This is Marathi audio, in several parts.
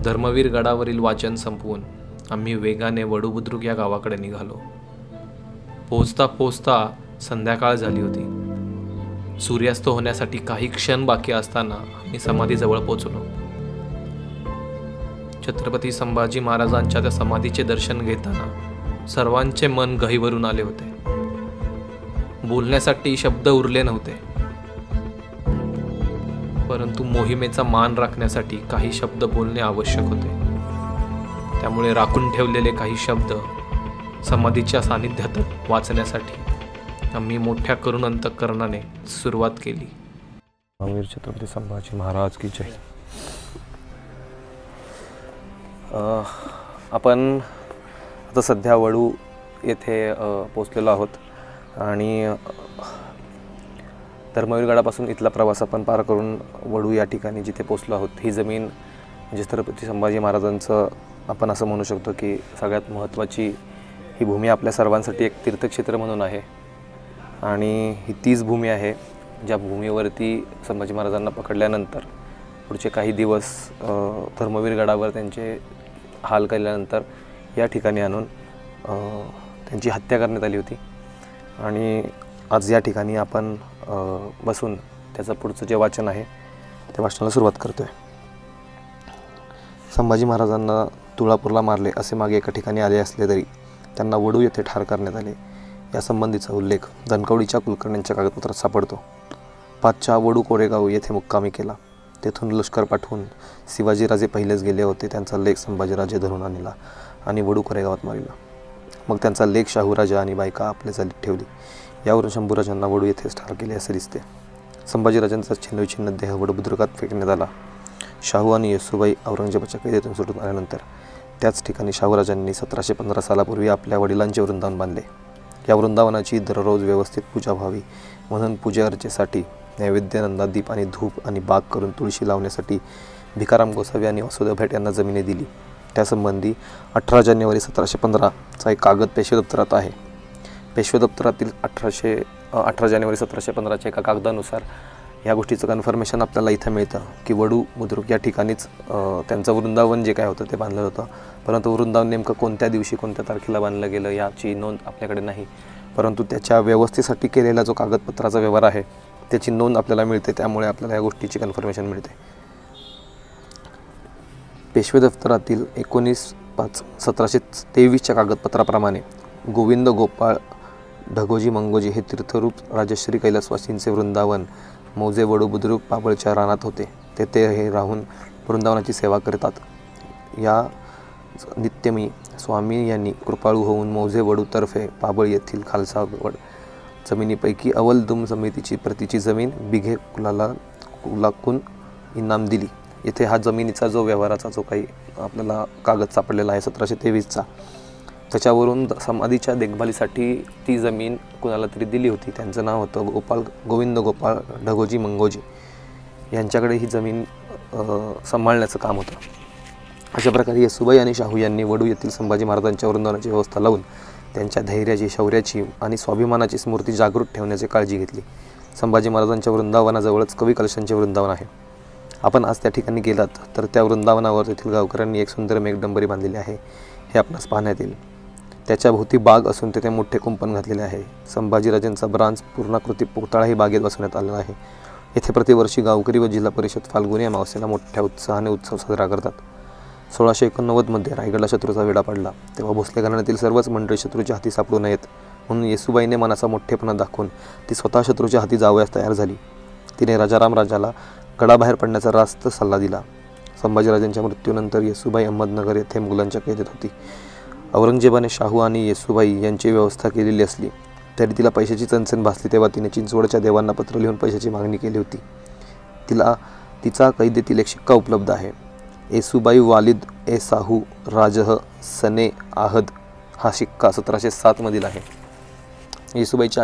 धर्मवीर गडावरील वाचन संपवून आम्ही वेगाने वडूबुद्रुक या गावाकडे निघालो. पोचता पोचता संध्याकाळ झाली होती. सूर्यास्त होण्यासाठी काही क्षण बाकी असताना आम्ही समाधीजवळ पोचलो. छत्रपती संभाजी महाराजांच्या त्या समाधीचे दर्शन घेताना सर्वांचे मन गहिवरून आले होते. बोलण्यासाठी शब्द उरले नव्हते, परंतु मोहिमेचा मान राखण्यासाठी काही शब्द बोलणे आवश्यक होते. त्यामुळे राखून ठेवलेले काही शब्द समाधीच्या सानिध्यात वाचण्यासाठी आम्ही मोठ्या करुण अंतःकरणाने सुरुवात केली. वीर छत्रपती संभाजी महाराज की जय. आपण आता सध्या वडू येथे पोचलेलो आहोत आणि धर्मवीर गडापासून इथला प्रवास आपण पार करून वडू या ठिकाणी जिथे पोचलो आहोत, ही जमीन म्हणजे छत्रपती संभाजी महाराजांचं आपण असं म्हणू शकतो की सगळ्यात महत्त्वाची ही भूमी आपल्या सर्वांसाठी एक तीर्थक्षेत्र म्हणून आहे. आणि ही तीच भूमी आहे ज्या भूमीवरती संभाजी महाराजांना पकडल्यानंतर पुढचे काही दिवस धर्मवीर गडावर त्यांचे हाल केल्यानंतर या ठिकाणी आणून त्यांची हत्या करण्यात आली होती. आणि आज या ठिकाणी आपण बसून त्याचं पुढचं जे वाचन आहे त्या वाचनाला सुरुवात करतो आहे. संभाजी महाराजांना तुळापूरला मारले असे मागे एका ठिकाणी आले असले तरी त्यांना वडू येथे ठार करण्यात आले यासंबंधीचा उल्लेख धनकवडीच्या कुलकर्ण्यांच्या कागदपत्रात सापडतो. 5च्या वडू कोरेगाव येथे मुक्कामी केला. तेथून लष्कर पाठवून शिवाजीराजे पहिलेच गेले होते. त्यांचा लेख संभाजीराजे धरून आणला आणि वडू कोरेगावात मारिला. मग त्यांचा लेख शाहूराजा आणि बायका आपल्या चालीत ठेवली. यावरून शंभूराजांना वडू येथेच ठार केले असे दिसते. संभाजीराजांचा छिन्नविछिन्न देह वडबुद्रुकात फेकण्यात आला. शाहू आणि येसूबाई औरंगजेबाच्या कैदेतून सुटून आल्यानंतर त्याच ठिकाणी शाहूराजांनी 1715 सालापूर्वी आपल्या वडिलांचे वृंदावन बांधले. या वृंदावनाची दररोज व्यवस्थित पूजा व्हावी म्हणून पूजा अर्चेसाठी नैवेद्य, नंदादीप आणि धूप आणि बाग करून तुळशी लावण्यासाठी भिकाराम गोसावी आणि वासुदेव भेट यांना जमिनी दिली. त्यासंबंधी 18 जानेवारी 1715चा एक कागद पेशवे दप्तरात आहे. पेशवे दप्तरातील 18 जानेवारी 1715च्या एका कागदानुसार ह्या गोष्टीचं कन्फर्मेशन आपल्याला इथं मिळतं की वडू बुद्रुक या ठिकाणीच त्यांचं वृंदावन जे काय होतं ते बांधलं होतं. परंतु वृंदावन नेमकं कोणत्या दिवशी कोणत्या तारखेला बांधलं गेलं याची नोंद आपल्याकडे नाही. परंतु त्याच्या व्यवस्थेसाठी केलेला जो कागदपत्राचा व्यवहार आहे त्याची नोंद आपल्याला मिळते. त्यामुळे आपल्याला या गोष्टीची कन्फर्मेशन मिळते. पेशवे दफ्तरातील 19/5/1723च्या कागदपत्राप्रमाणे गोविंद गोपाळ ढगोजी मंगोजी हे तीर्थरूप राजश्री कैलासवासींचे वृंदावन मौजे वडू बुद्रुक पाबळच्या रानात होते. तेथे हे राहून वृंदावनाची सेवा करतात. या नित्यमी स्वामी यांनी कृपाळू होऊन मौजे वडूतर्फे पाबळ येथील खालसा वड जमिनीपैकी अव्वल दुम समितीची प्रतीची जमीन बिघे कुलाकून इनाम दिली. येथे हा जमिनीचा जो व्यवहाराचा जो काही आपल्याला कागद सापडलेला आहे 1723चा, त्याच्यावरून समाधीच्या देखभालीसाठी ती जमीन कुणाला तरी दिली होती. त्यांचं नाव होतं गोविंद गोपाळ ढगोजी मंगोजी. यांच्याकडे ही जमीन सांभाळण्याचं काम होतं. अशा प्रकारे येसूबाई आणि शाहू यांनी वडू येथील संभाजी महाराजांच्या वृंदावनाची व्यवस्था लावून त्यांच्या धैर्याची, शौर्याची आणि स्वाभिमानाची स्मृती जागृत ठेवण्याची काळजी घेतली. संभाजी महाराजांच्या वृंदावनाजवळच कवी कलशांचे वृंदावन आहे. आपण आज त्या ठिकाणी गेलात तर त्या वृंदावनावर तेथील गावकऱ्यांनी एक सुंदर मेघडंबरी बांधलेली आहे. हे आपणास पाहण्यात येईल. त्याच्या भोवती बाग असून तेथे मोठे कुंपण घातलेले आहे. संभाजीराजांचा ब्रांज पूर्णाकृती पुतळाही बागेत बसवण्यात आलेला आहे. येथे प्रतिवर्षी गावकरी व जिल्हा परिषद फाल्गुनी अमावस्येला मोठ्या उत्साहाने उत्सव साजरा करतात. 1689मध्ये रायगडला शत्रूचा वेढा पडला तेव्हा भोसले घराण्यातील सर्वच मंडळी शत्रूच्या हाती सापडू नयेत म्हणून येसूबाईने मनाचा मोठेपणा दाखवून ती स्वतः शत्रूच्या हाती जावयास तयार झाली. तिने राजाराम राजाला गडाबाहेर पडण्याचा रास्त सल्ला दिला. संभाजीराजांच्या मृत्यूनंतर येसूबाई अहमदनगर येथे मुघलांच्या कैदेत होती. औरंगजेबाने शाहू आणि येसूबाई यांची व्यवस्था केलेली असली तरी तिला पैशाची चणचण भासली तेव्हा तिने चिंचवडच्या देवांना पत्र लिहून पैशाची मागणी केली होती. तिचा कैदेतील एक शिक्का उपलब्ध आहे. येसूबाई वालिद ए साहू राजह सने आहद हा शिक्का 1707 मधील आहे. येसूबाईच्या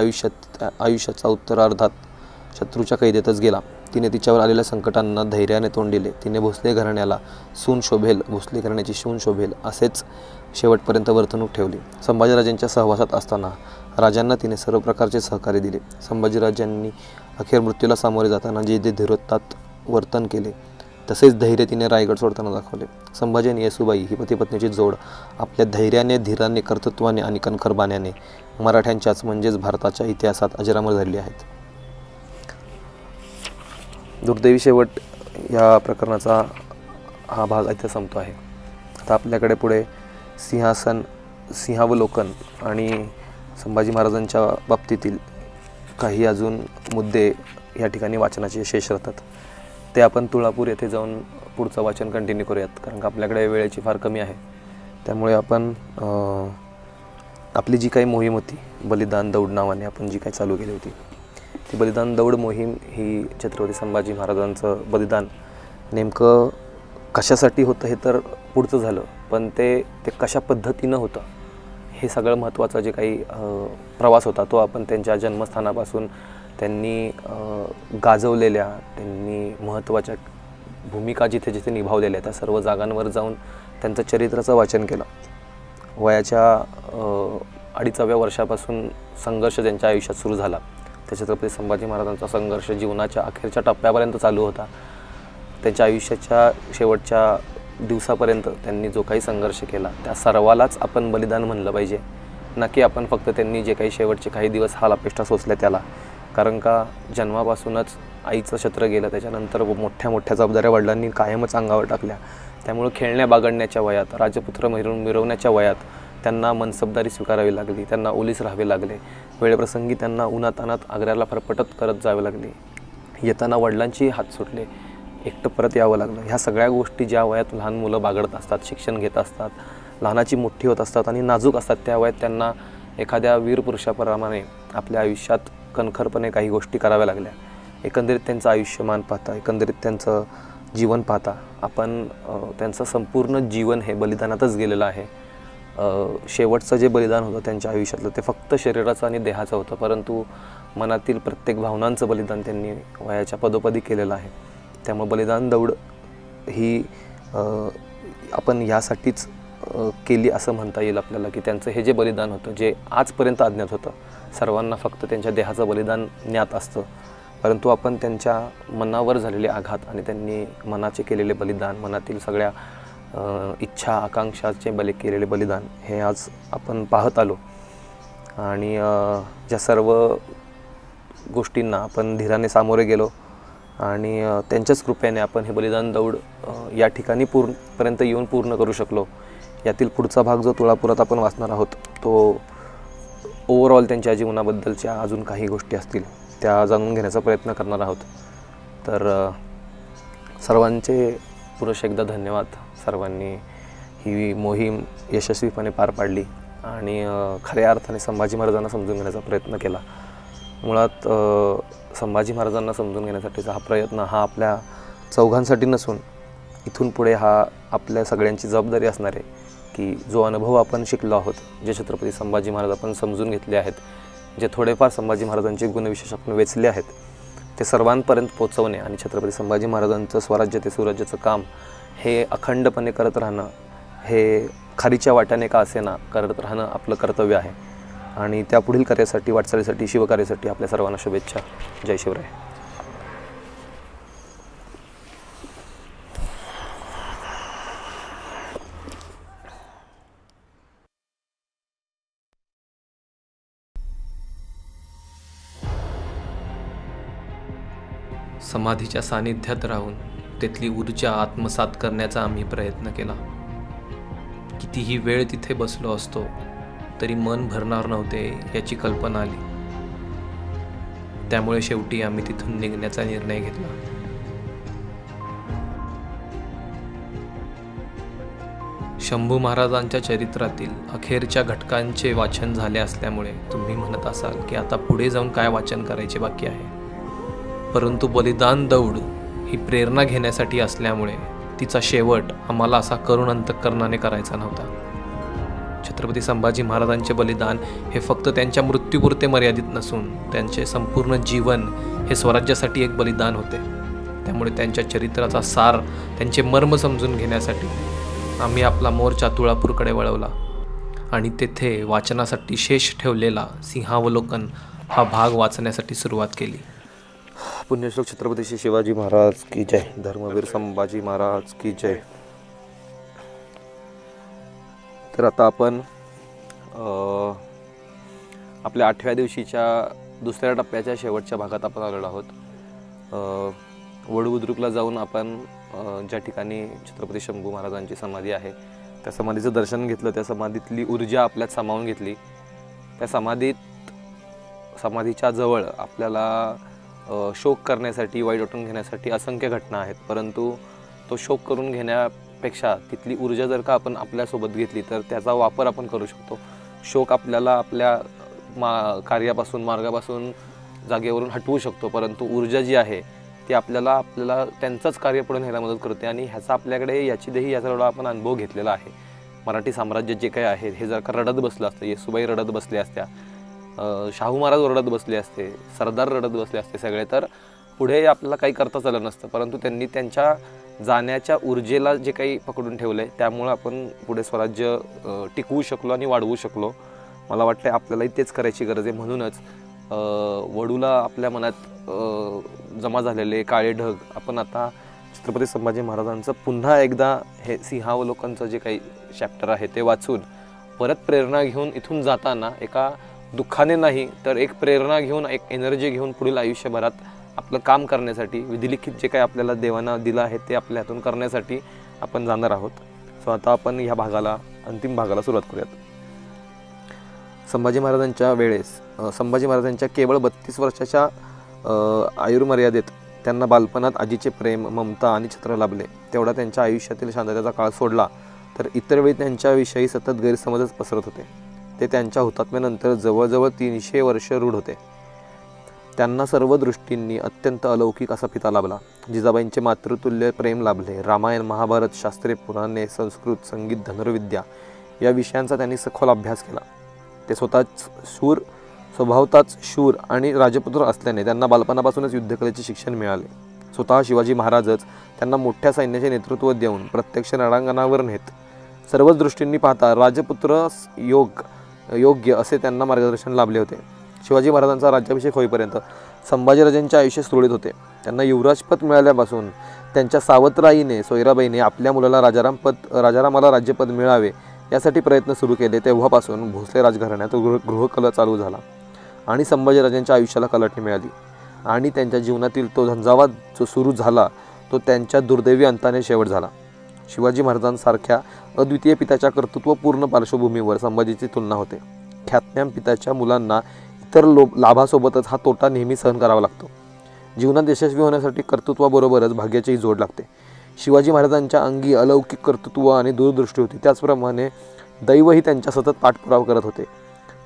आयुष्याचा उत्तरार्धात शत्रूच्या कैदेतच गेला. तिने तिच्यावर आलेल्या संकटांना धैर्याने तोंड दिले. तिने भोसले घराण्याला सून शोभेल, भोसले घराण्याची सून शोभेल असेच शेवटपर्यंत वर्तणूक ठेवली. संभाजीराजांच्या सहवासात असताना राजांना तिने सर्व प्रकारचे सहकार्य दिले. संभाजीराजांनी अखेर मृत्यूला सामोरे जाताना जे धीरोदात्त वर्तन केले तसेच धैर्य तिने रायगड सोडताना दाखवले. संभाजी आणि येसूबाई ही पती पत्नीची जोड आपल्या धैर्याने, धीराने, कर्तृत्वाने आणि कणखरबाण्याने मराठ्यांच्याच म्हणजेच भारताच्या इतिहासात अजरामर झालेली आहेत. दुर्दैवी शेवट या प्रकरणाचा हा भाग इथे संपतो आहे. आता आपल्याकडे पुढे सिंहावलोकन आणि संभाजी महाराजांच्या बाबतीतील काही अजून मुद्दे या ठिकाणी वाचनाचे शेष राहतात. ते आपण तुळापूर येथे जाऊन पुढचं वाचन कंटिन्यू करूयात, कारण का आपल्याकडे वेळेची फार कमी आहे. त्यामुळे आपण आपली जी काही मोहीम होती बलिदान दौड नावाने आपण जी काही चालू केली होती, ती बलिदान दौड मोहीम ही छत्रपती संभाजी महाराजांचं बलिदान नेमकं कशासाठी होतं हे तर पुढचं झालं, पण ते कशा पद्धतीनं होतं हे सगळं महत्त्वाचं जे काही प्रवास होता तो आपण त्यांच्या जन्मस्थानापासून त्यांनी गाजवलेल्या, त्यांनी महत्त्वाच्या भूमिका जिथे जिथे निभावलेल्या त्या सर्व जागांवर जाऊन त्यांचं चरित्राचं वाचन केलं. वयाच्या 2.5व्या वर्षापासून संघर्ष त्यांच्या आयुष्यात सुरू झाला. त्या छत्रपती संभाजी महाराजांचा संघर्ष जीवनाच्या अखेरच्या टप्प्यापर्यंत चालू होता. त्यांच्या आयुष्याच्या शेवटच्या दिवसापर्यंत त्यांनी जो काही संघर्ष केला त्या सर्वालाच आपण बलिदान म्हणलं पाहिजे, ना की आपण फक्त त्यांनी जे काही शेवटचे काही दिवस हाल अपेष्टा सोसल्या त्याला. कारण का जन्मापासूनच आईचं छत्र गेलं, त्याच्यानंतर मोठ्या मोठ्या जबाबदाऱ्या वडिलांनी कायमच अंगावर टाकल्या. त्यामुळे खेळण्या बागडण्याच्या वयात, राजपुत्र मिरवण्याच्या वयात त्यांना मनसबदारी स्वीकारावी लागली, त्यांना ओलीस राहावे लागले. वेळेप्रसंगी त्यांना उन्हातानात आग्र्याला फरफटत करत जावे लागले. येताना वडिलांची हात सुटले, एकटं परत यावं लागलं. ह्या सगळ्या गोष्टी ज्या वयात लहान मुलं बागडत असतात, शिक्षण घेत असतात, लहानाची मोठी होत असतात आणि नाजूक असतात, त्या वयात त्यांना एखाद्या वीर पुरुषाप्रमाणे आपल्या आयुष्यात कणखरपणे काही गोष्टी कराव्या लागल्या. एकंदरीत त्यांचं आयुष्यमान पाहता, एकंदरीत त्यांचं जीवन पाहता आपण त्यांचं संपूर्ण जीवन हे बलिदानातच गेलेलं आहे. शेवटचं जे बलिदान होतं त्यांच्या आयुष्यातलं ते फक्त शरीराचं आणि देहाचं होतं, परंतु मनातील प्रत्येक भावनांचं बलिदान त्यांनी वयाच्या पदोपदी केलेलं आहे. त्यामुळे बलिदान दौड ही आपण यासाठीच केली असं म्हणता येईल आपल्याला, की त्यांचं हे जे बलिदान होतं जे आजपर्यंत अज्ञात होतं, सर्वांना फक्त त्यांच्या देहाचं बलिदान ज्ञात असतं, परंतु आपण त्यांच्या मनावर झालेले आघात आणि त्यांनी मनाचे केलेले बलिदान, मनातील सगळ्या इच्छा आकांक्षाचे केलेले बलिदान हे आज आपण पाहत आलो. आणि ज्या सर्व गोष्टींना आपण धीराने सामोरे गेलो आणि त्यांच्याच कृपेने आपण हे बलिदान दौड या ठिकाणी पर्यंत येऊन पूर्ण करू शकलो. यातील पुढचा भाग जो तुळापुरात आपण वाचणार आहोत तो ओव्हरऑल त्यांच्या जीवनाबद्दलच्या अजून काही गोष्टी असतील त्या जाणून घेण्याचा प्रयत्न करणार आहोत. तर सर्वांचे पुरुष एकदा धन्यवाद. सर्वांनी ही मोहीम यशस्वीपणे पार पाडली आणि खऱ्या अर्थाने संभाजी महाराजांना समजून घेण्याचा प्रयत्न केला. मुळात संभाजी महाराजांना समजून घेण्यासाठीचा हा प्रयत्न हा आपल्या चौघांसाठी नसून इथून पुढे हा आपल्या सगळ्यांची जबाबदारी असणार आहे, की जो अनुभव आपण शिकलो आहोत, जे छत्रपती संभाजी महाराज आपण समजून घेतले आहेत, जे थोडेफार संभाजी महाराजांचे गुणविशेष आपण वेचले आहेत, ते सर्वांपर्यंत पोचवणे आणि छत्रपती संभाजी महाराजांचं स्वराज्य ते सुराज्याचं काम हे अखंडपणे करत राहणं, हे खारीच्या वाट्याने का असेना करत राहणं आपलं कर्तव्य आहे. आणि त्या पुढील कार्यासाठी, वाटचालीसाठी, शिवकार्यासाठी आपल्या सर्वांना शुभेच्छा. जय शिवराय. समाधीच्या सानिध्यात राहून तिथली ऊर्जा आत्मसात करण्याचा आम्ही प्रयत्न केला. कितीही वेळ तिथे बसलो असतो तरी मन भरणार नव्हते याची कल्पना आली. त्यामुळे शेवटी आम्ही तिथून निघण्याचा निर्णय घेतला. शंभू महाराजांच्या चरित्रातील अखेरच्या घटकांचे वाचन झाले असल्यामुळे तुम्ही म्हणत असाल की आता पुढे जाऊन काय वाचन करायचे बाकी आहे. परंतु बलिदान दौड ही प्रेरणा घेण्यासाठी असल्यामुळे तिचा शेवट आम्हाला असा करुण अंतःकरणाने करायचा नव्हता. छत्रपती संभाजी महाराजांचे बलिदान हे फक्त त्यांच्या मृत्यूपुरते मर्यादित नसून त्यांचे संपूर्ण जीवन हे स्वराज्यासाठी एक बलिदान होते. त्यामुळे त्यांच्या चरित्राचा सार, त्यांचे मर्म समजून घेण्यासाठी आम्ही आपला मोर्चा तुळापूरकडे वळवला आणि तेथे वाचनासाठी शेष ठेवलेला सिंहावलोकन हा भाग वाचण्यासाठी सुरुवात केली. पुण्यश्लोक छत्रपती श्री शिवाजी महाराज की जय. धर्मवीर संभाजी महाराज की जय. तर आता आपण आपल्या 8व्या दिवशीच्या दुसऱ्या टप्प्याच्या शेवटच्या भागात आपण आलेलो आहोत. वडबुद्रुकला जाऊन आपण ज्या ठिकाणी छत्रपती शंभू महाराजांची समाधी आहे त्या समाधीचं दर्शन घेतलं. त्या समाधीतली ऊर्जा आपल्यात सामावून घेतली. त्या समाधीच्या जवळ आपल्याला शोक करण्यासाठी, वाईट वाटून घेण्यासाठी असंख्य घटना आहेत, परंतु तो शोक करून घेण्यापेक्षा तिथली ऊर्जा जर का आपण आपल्यासोबत घेतली तर त्याचा वापर आपण करू शकतो. शोक आपल्याला आपल्या कार्यापासून, मार्गापासून, जागेवरून हटवू शकतो, परंतु ऊर्जा जी आहे ती आपल्याला त्यांचंच कार्य पुढे न्यायला मदत करते. आणि ह्याचा आपल्याकडे याचा एवढा आपण अनुभव घेतलेला आहे. मराठी साम्राज्य जे काही आहे हे जर का रडत बसलं असतं, येसुबाई रडत बसल्या असत्या, शाहू महाराज रडत बसले असते, सरदार रडत बसले असते सगळे, तर पुढे आपल्याला काही करताच आलं नसतं. परंतु त्यांनी त्यांच्या जाण्याच्या ऊर्जेला जे काही पकडून ठेवलं आहे त्यामुळं आपण पुढे स्वराज्य टिकवू शकलो आणि वाढवू शकलो. मला वाटतं आपल्यालाही तेच करायची गरज आहे. म्हणूनच वडूला आपल्या मनात जमा झालेले काळे ढग आपण आता छत्रपती संभाजी महाराजांचं पुन्हा एकदा हे सिंहावलोकनचं जे काही चॅप्टर आहे ते वाचून परत प्रेरणा घेऊन इथून जाताना एका दुःखाने नाही तर एक प्रेरणा घेऊन, एक एनर्जी घेऊन पुढील आयुष्यभरात आपलं काम करण्यासाठी, विधिलिखित जे काही आपल्याला देवानं दिलं आहे ते आपल्या हातून करण्यासाठी आपण जाणार आहोत. सो आता आपण ह्या भागाला, अंतिम भागाला सुरुवात करूयात. संभाजी महाराजांच्या वेळेस संभाजी महाराजांच्या केवळ 32 वर्षाच्या आयुर्मर्यादेत त्यांना बालपणात आजीचे प्रेम, ममता आणि छत्र लाभले. तेवढा त्यांच्या आयुष्यातील शांततेचा काळ सोडला तर इतर वेळी त्यांच्याविषयी सतत गैरसमजच पसरत होते. ते त्यांच्या हुतात्म्यानंतर जवळजवळ 300 वर्ष रूढ होते. त्यांना सर्व दृष्टींनी अत्यंत अलौकिक असा पिता लाभला. जिजाबाईंचे मातृतुल्य प्रेम लाभले. रामायण, महाभारत, शास्त्रे, पुराणे, संस्कृत, संगीत, धनुर्विद्या या विषयांचा त्यांनी सखोल अभ्यास केला. ते स्वभावताच शूर आणि राजपुत्र असल्याने त्यांना बालपणापासूनच युद्धकलेचे शिक्षण मिळाले. स्वतः शिवाजी महाराजच त्यांना मोठ्या सैन्याचे नेतृत्व देऊन प्रत्यक्ष रणांगणावर नेत. सर्वच दृष्टींनी पाहता राजपुत्र योग्य असे त्यांना मार्गदर्शन लाभले होते. शिवाजी महाराजांचा राज्याभिषेक होईपर्यंत संभाजीराजांचे आयुष्य सुरळीत होते. त्यांना युवराजपद मिळाल्यापासून त्यांच्या सावत्राईने, सोयराबाईने आपल्या मुलाला राजारामाला राज्यपद मिळावे यासाठी प्रयत्न सुरू केले. तेव्हापासून भोसले राजघराण्यात गृहकलह चालू झाला आणि संभाजीराजांच्या आयुष्याला कलाटणी मिळाली. आणि त्यांच्या जीवनातील तो झंझावात जो सुरू झाला तो त्यांच्या दुर्दैवी अंताने शेवट झाला. शिवाजी महाराजांसारख्या अद्वितीय पित्याच्या कर्तृत्वपूर्ण पार्श्वभूमीवर संभाजीची तुलना होते. ख्यातनाम पित्याच्या मुलांना इतर लाभासोबतच हा तोटा नेहमी सहन करावा लागतो. जीवनात यशस्वी होण्यासाठी कर्तृत्वाबरोबरच भाग्याचीही जोड लागते. शिवाजी महाराजांच्या अंगी अलौकिक कर्तृत्व आणि दूरदृष्टी होती. त्याचप्रमाणे दैवही त्यांच्या सतत पाठपुरावा करत होते.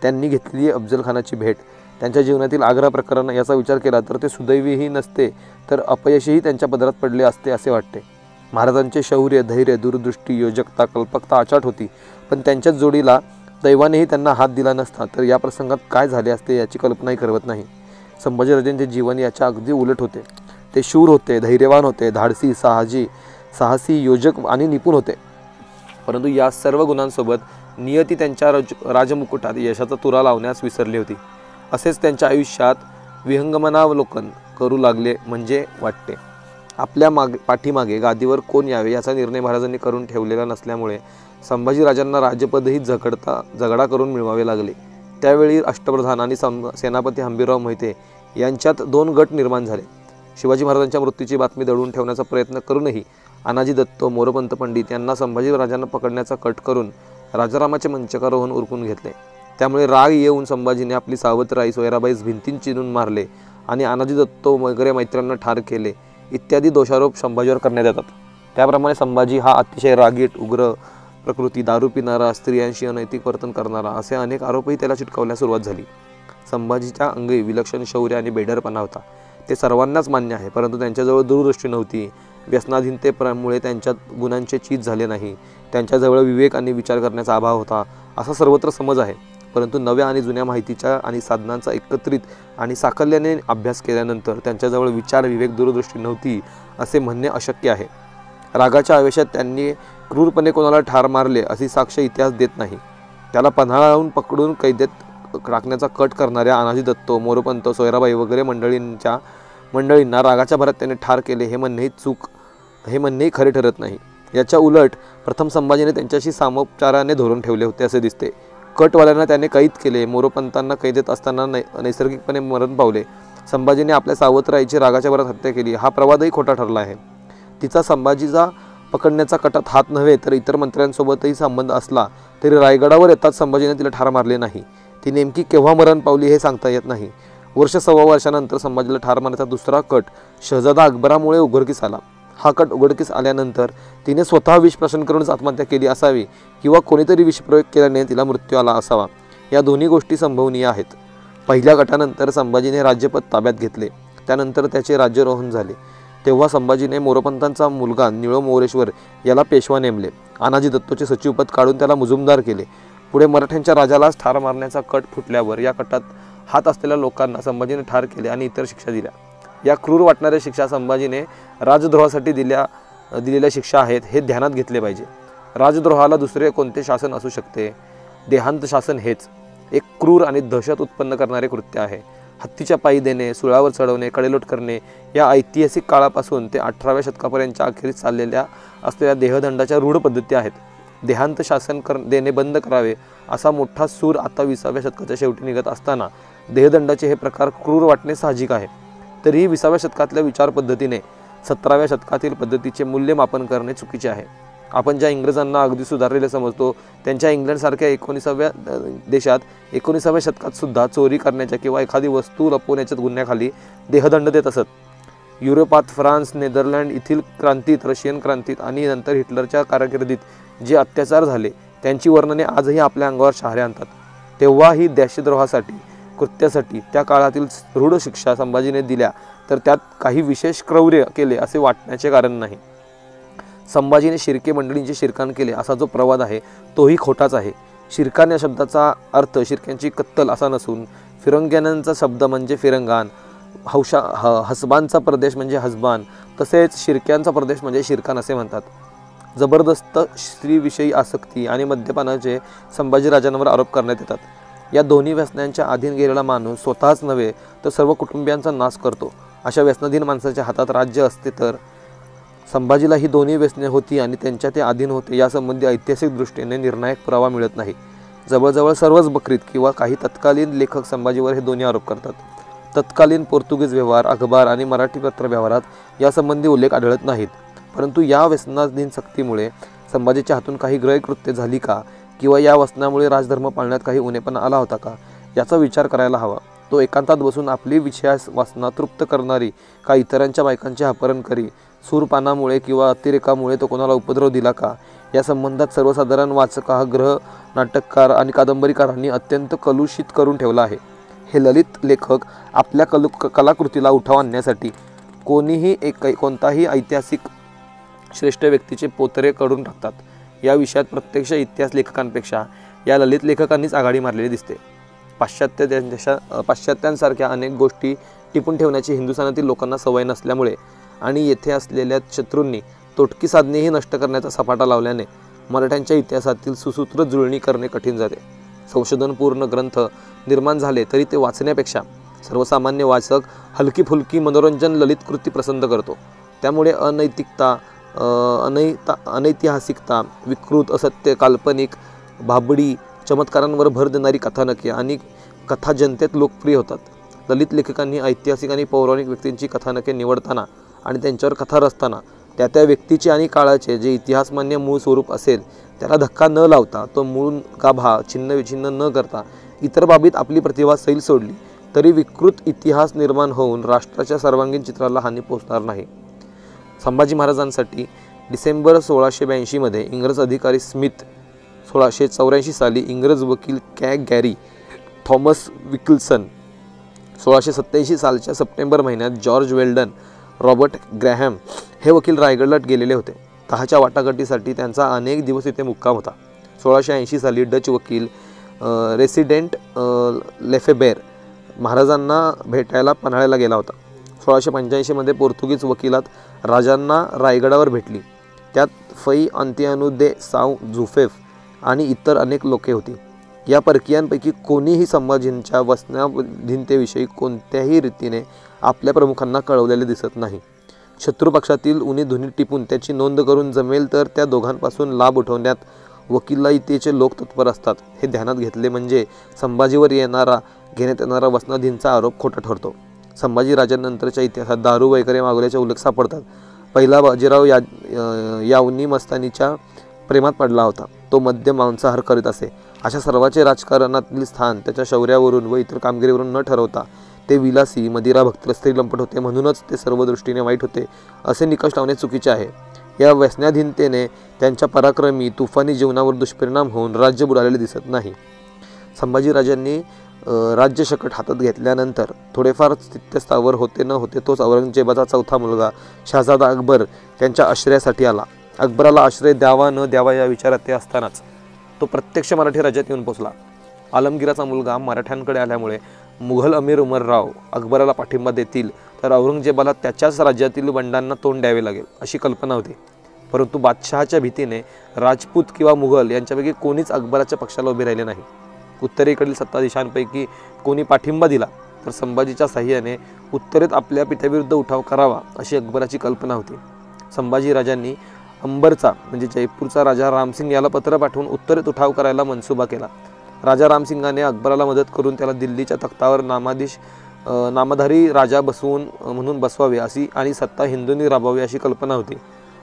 त्यांनी घेतलेली अफजलखानाची भेट त्यांच्या जीवनातील आग्रा प्रकरण याचा विचार केला तर ते सुदैवीही नसते तर अपयशही त्यांच्या पदरात पडले असते असे वाटते. महाराजांचे शौर्य, धैर्य, दूरदृष्टी, योजकता, कल्पकता अचाट होती, पण त्यांच्याच जोडीला दैवानेही त्यांना हात दिला नसता तर या प्रसंगात काय झाले असते याची कल्पनाही करवत नाही. संभाजीराजांचे जीवन याच्या अगदी उलट होते. ते शूर होते, धैर्यवान होते, धाडसी, साहसी, योजक आणि निपुण होते. परंतु या सर्व गुणांसोबत नियती त्यांच्या राजमुकुटात यशाचा तुरा लावण्यास विसरली होती. असेच त्यांच्या आयुष्यात विहंगमनावलोकन करू लागले म्हणजे वाटते. आपल्या पाठीमागे गादीवर कोण यावे याचा निर्णय महाराजांनी करून ठेवलेला नसल्यामुळे संभाजीराजांना राज्यपदही झगडा करून मिळवावे लागले. त्यावेळी अष्टप्रधान आणि सेनापती हंबीरराव मोहिते यांच्यात 2 गट निर्माण झाले. शिवाजी महाराजांच्या मृत्यूची बातमी दडवून ठेवण्याचा प्रयत्न करूनही अनाजी दत्त, मोरोपंत पंडित यांना संभाजीराजांना पकडण्याचा कट करून राजारामाचे मंचकारोहण उरकून घेतले. त्यामुळे राग येऊन संभाजीने आपली सावत्राई सोयराबाईस भिंतीन चिरून मारले आणि अनाजी दत्त वगैरे मैत्रांना ठार केले इत्यादी दोषारोप संभाजीवर करण्यात येतात. त्याप्रमाणे संभाजी हा अतिशय रागीट, उग्र प्रकृती, दारू पिणारा, स्त्रियांशी अनैतिक वर्तन करणारा असे अनेक आरोपही त्याला चिटकवण्यास सुरुवात झाली. संभाजीच्या अंगी विलक्षण शौर्य आणि बेडरपणा होता. ते सर्वांनाच मान्य आहे, परंतु त्यांच्याजवळ दूरदृष्टी नव्हती. व्यसनाधीनतेमुळे त्यांच्यात गुणांचे चीज झाले नाही. त्यांच्याजवळ विवेक आणि विचार करण्याचा अभाव होता असा सर्वत्र समज आहे. परंतु नव्या आणि जुन्या माहितीच्या आणि साधनांचा एकत्रित आणि साकल्याने अभ्यास केल्यानंतर त्यांच्याजवळ विचार, विवेक, दूरदृष्टी नव्हती असे म्हणणे अशक्य आहे. रागाच्या आवेशात त्यांनी क्रूरपणे कोणाला ठार मारले अशी साक्ष इतिहास देत नाही. त्याला पन्हाळाहून पकडून कैदेत टाकण्याचा कट करणाऱ्या अनाजी दत्त, मोरोपंत, सोयराबाई वगैरे मंडळींच्या मंडळींना रागाच्या भरात त्याने ठार केले हे म्हणणेही खरे ठरत नाही. याच्या उलट प्रथम संभाजीने त्यांच्याशी सामोपचाराने धोरण ठेवले होते असे दिसते. कटवाल्यांना त्याने कैद केले. मोरोपंतांना कैदेत असताना नैसर्गिकपणे मरण पावले. संभाजीने आपल्या सावतराईची रागाच्या भरात हत्या केली. हा प्रवादही खोटा ठरला आहे. तिचा संभाजीचा पकडण्याचा कटात हात नव्हे तर इतर मंत्र्यांसोबतही संबंध असला तरी रायगडावर येताच संभाजीने तिला ठार मारले नाही. ती नेमकी केव्हा मरण पावली हे सांगता येत नाही. वर्ष सव्वा वर्षानंतर संभाजीला ठार मारण्याचा दुसरा कट शहजादा अकबरामुळे उघडकीस आला. हा कट उघडकीस आल्यानंतर तिने स्वतः विषप्राशन करूनच आत्महत्या केली असावी किंवा कोणीतरी विषप्रयोग केल्याने तिला मृत्यू आला असावा. या दोन्ही गोष्टी संभवनीय आहेत. पहिल्या कटानंतर संभाजीने राज्यपद ताब्यात घेतले. त्यानंतर त्याचे राज्यारोहण झाले. तेव्हा संभाजीने मोरोपंतांचा मुलगा निळो मोरेश्वर याला पेशवा नेमले. आनाजी दत्तोचे सचिवपद काढून त्याला मुजुमदार केले. पुढे मराठ्यांच्या राजालाच ठार मारण्याचा कट फुटल्यावर या कटात हात असलेल्या लोकांना संभाजीने ठार केले आणि इतर शिक्षा दिल्या. या क्रूर वाटणाऱ्या शिक्षा संभाजीने राजद्रोहासाठी दिलेल्या शिक्षा आहेत हे ध्यानात घेतले पाहिजे. राजद्रोहाला दुसरे कोणते शासन असू शकते? देहांत शासन हेच एक क्रूर आणि दहशत उत्पन्न करणारे कृत्य आहे. हत्तीच्या पायी देणे, सुळावर चढवणे, कडेलोट करणे या ऐतिहासिक काळापासून ते 18व्या शतकापर्यंतच्या अखेरीस चाललेल्या असलेल्या देहदंडाच्या रूढ पद्धती आहेत. देहांत शासन देणे बंद करावे असा मोठा सूर आता 20व्या शतकाच्या शेवटी निघत असताना देहदंडाचे हे प्रकार क्रूर वाटणे साहजिक आहे. तरीही 20व्या शतकातल्या विचार पद्धतीने 17व्या शतकातील पद्धतीचे मूल्यमापन करणे चुकीचे आहे. आपण ज्या इंग्रजांना अगदी सुधारलेले समजतो त्यांच्या इंग्लंडसारख्या 19व्या देशात 19व्या शतकात सुद्धा चोरी करण्याच्या किंवा एखादी वस्तू लपवण्याच्या गुन्ह्याखाली देहदंड देत असत. युरोपात फ्रान्स, नेदरलँड येथील क्रांतीत, रशियन क्रांतीत आणि नंतर हिटलरच्या कारकिर्दीत जे अत्याचार झाले त्यांची वर्णने आजही आपल्या अंगावर शहारे आणतात. तेव्हाही देशद्रोहासाठी कृत्यासाठी त्या काळातील रूढ शिक्षा संभाजीने दिल्या तर त्यात काही विशेष क्रौर्य केले असे वाटण्याचे कारण नाही. संभाजीने शिर्के मंडळींचे शिरकाण केले असा जो प्रवाद आहे तोही खोटाच आहे. शिरकाण या शब्दाचा अर्थ शिर्क्यांची कत्तल असा नसून फिरंग्यानांचा शब्द म्हणजे फिरंगान, हसबांचा प्रदेश म्हणजे हसबान, तसेच शिर्क्यांचा प्रदेश म्हणजे शिरकाण असे म्हणतात. जबरदस्त स्त्रीविषयी आसक्ती आणि मद्यपानाचे संभाजीराजांवर आरोप करण्यात येतात. या दोन्ही व्यसनांच्या अधीन गेलेला माणूस स्वतःच नव्हे तर सर्व कुटुंबियांचा नाश करतो. अशा व्यसनाधीन माणसाच्या हातात राज्य असते तर संभाजीला ही दोन्ही व्यसने होती आणि त्यांच्या ते अधीन होते यासंबंधी ऐतिहासिक दृष्टीने निर्णायक पुरावा मिळत नाही. जवळजवळ सर्वच बखरीत किंवा काही तत्कालीन लेखक संभाजीवर हे दोन्ही आरोप करतात. तत्कालीन पोर्तुगीज व्यवहार, अखबार आणि मराठी पत्र व्यवहारात यासंबंधी उल्लेख आढळत नाहीत. परंतु या व्यसनाधीन सक्तीमुळे संभाजीच्या हातून काही ग्रहकृत्य झाली का किंवा या व्यसनामुळे राजधर्म पाळण्यात काही उणेपणा आला होता का याचा विचार करायला हवा. तो एकांतात बसून आपली विषयास वासना तृप्त करणारी का इतरांच्या बायकांचे अपहरण करी, सूरपानामुळे किंवा अतिरेकामुळे तो कोणाला उपद्रव दिला का या संबंधात सर्वसाधारण वाचक हा ग्रह नाटककार आणि कादंबरीकारांनी अत्यंत कलुषित करून ठेवला आहे. हे ललित लेखक आपल्या कलाकृतीला उठाव आणण्यासाठी कोणताही ऐतिहासिक श्रेष्ठ व्यक्तीचे पोतरे काढून टाकतात. या विषयात प्रत्यक्ष इतिहास लेखकांपेक्षा या ललित लेखकांनीच आघाडी मारलेली दिसते. पाश्चात्यांसारख्या अनेक गोष्टी टिपून ठेवण्याची हिंदुस्थानातील लोकांना सवय नसल्यामुळे आणि येथे असलेल्या शत्रूंनी तोटकी साधनेही नष्ट करण्याचा सपाटा लावल्याने मराठ्यांच्या इतिहासातील सुसूत्र जुळणी करणे कठीण झाले. संशोधनपूर्ण ग्रंथ निर्माण झाले तरी ते वाचण्यापेक्षा सर्वसामान्य वाचक हलकी फुलकी मनोरंजन ललित कृती पसंत करतो. त्यामुळे अनैतिहासिकता, विकृत, असत्य, काल्पनिक, भाबडी, चमत्कारांवर भर देणारी कथानके आणि कथा जनतेत लोकप्रिय होतात. ललित लेखकांनी ऐतिहासिक आणि पौराणिक व्यक्तींची कथानके निवडताना आणि त्यांच्यावर कथा रचताना त्या व्यक्तीचे आणि काळाचे जे इतिहासमान्य मूळ स्वरूप असेल त्याला धक्का न लावता, तो मूळ गाभा छिन्न विछिन्न न करता इतर बाबीत आपली प्रतिभा सैल सोडली तरी विकृत इतिहास निर्माण होऊन राष्ट्राच्या सर्वांगीण चित्राला हानी पोहोचणार नाही. संभाजी महाराजांसाठी डिसेंबर 1682 मध्ये इंग्रज अधिकारी स्मिथ, 1684 साली इंग्रज वकील गॅरी थॉमस विल्सन, 1687 सालच्या सप्टेंबर महिन्यात जॉर्ज वेल्डन, रॉबर्ट ग्रॅहम हे वकील रायगडला गेलेले होते. तहाच्या वाटाघाटीसाठी त्यांचा अनेक दिवस इथे मुक्काम होता. 1680 साली डच वकील रेसिडेंट लेफेबेर महाराजांना भेटायला पन्हाळ्याला गेला होता. 1685 मध्ये पोर्तुगीज वकिलात राजांना रायगडावर भेटली. त्यात फई अंतियानू दे साऊ जुफेफ आणि इतर अनेक लोके होती. या परकीयांपैकी कोणीही संभाजींच्या वसनाधीनतेविषयी कोणत्याही रीतीने आपल्या प्रमुखांना कळवलेले दिसत नाही. शत्रुपक्षातील उणीधुनी टिपून त्याची नोंद करून जमेल तर त्या दोघांपासून लाभ उठवण्यात वकिलायतेचे लोक तत्पर असतात. हे ध्यानात घेतले म्हणजे संभाजीवर घेण्यात येणारा वसनाधीनचा आरोप खोटा ठरतो. संभाजी राजांनंतरच्या इतिहासात दारू वगैरे मागवल्याचे उल्लेख सापडतात. पहिला बाजीराव यावनी मस्तानीच्या प्रेमात पडला होता. तो मद्य मांसाहार करीत असे. अशा सर्वांचे राजकारणातील स्थान त्याच्या शौर्यावरून व इतर कामगिरीवरून न ठरवता ते विलासी मदिराभक्त स्त्रीलंपट होते, म्हणूनच ते सर्व दृष्टीने वाईट होते असे निकष लावणे चुकीचे आहे. या व्यसनाधीनतेने त्यांच्या पराक्रमी तुफानी जीवनावर दुष्परिणाम होऊन राज्य बुडालेले दिसत नाही. संभाजीराजांनी राज्य शकट हातात घेतल्यानंतर थोडेफार स्थित्यस्थावर होते न होते तोच औरंगजेबाचा चौथा मुलगा शहाजादा अकबर त्यांच्या आश्रयासाठी आला. अकबराला आश्रय द्यावा न द्यावा या विचारात ते असतानाच तो प्रत्यक्ष मराठी राज्यात येऊन पोचला. आलमगीराचा मुलगा मराठ्यांकडे आल्यामुळे मुघल अमीर उमरराव अकबराला पाठिंबा देतील तर औरंगजेबाला त्याच्याच राज्यातील बंडांना तोंड द्यावे लागेल अशी कल्पना होती. परंतु बादशहाच्या भीतीने राजपूत किंवा मुघल यांच्यापैकी कोणीच अकबराच्या पक्षाला उभे राहिले नाही. उत्तरेकडील सत्ताधीशांपैकी कोणी पाठिंबा दिला तर संभाजीच्या साह्याने उत्तरेत आपल्या पित्याविरुद्ध उठाव करावा अशी अकबराची कल्पना होती. संभाजीराजांनी अंबरचा म्हणजे जयपूरचा राजा रामसिंग याला पत्र पाठवून उत्तरेत उठाव करायला मनसुबा केला. राजा रामसिंगाने अकबराला मदत करून त्याला दिल्लीच्या तख्तावर नामधारी राजा म्हणून बसवावे अशी आणि सत्ता हिंदूंनी राबवावी अशी कल्पना होती.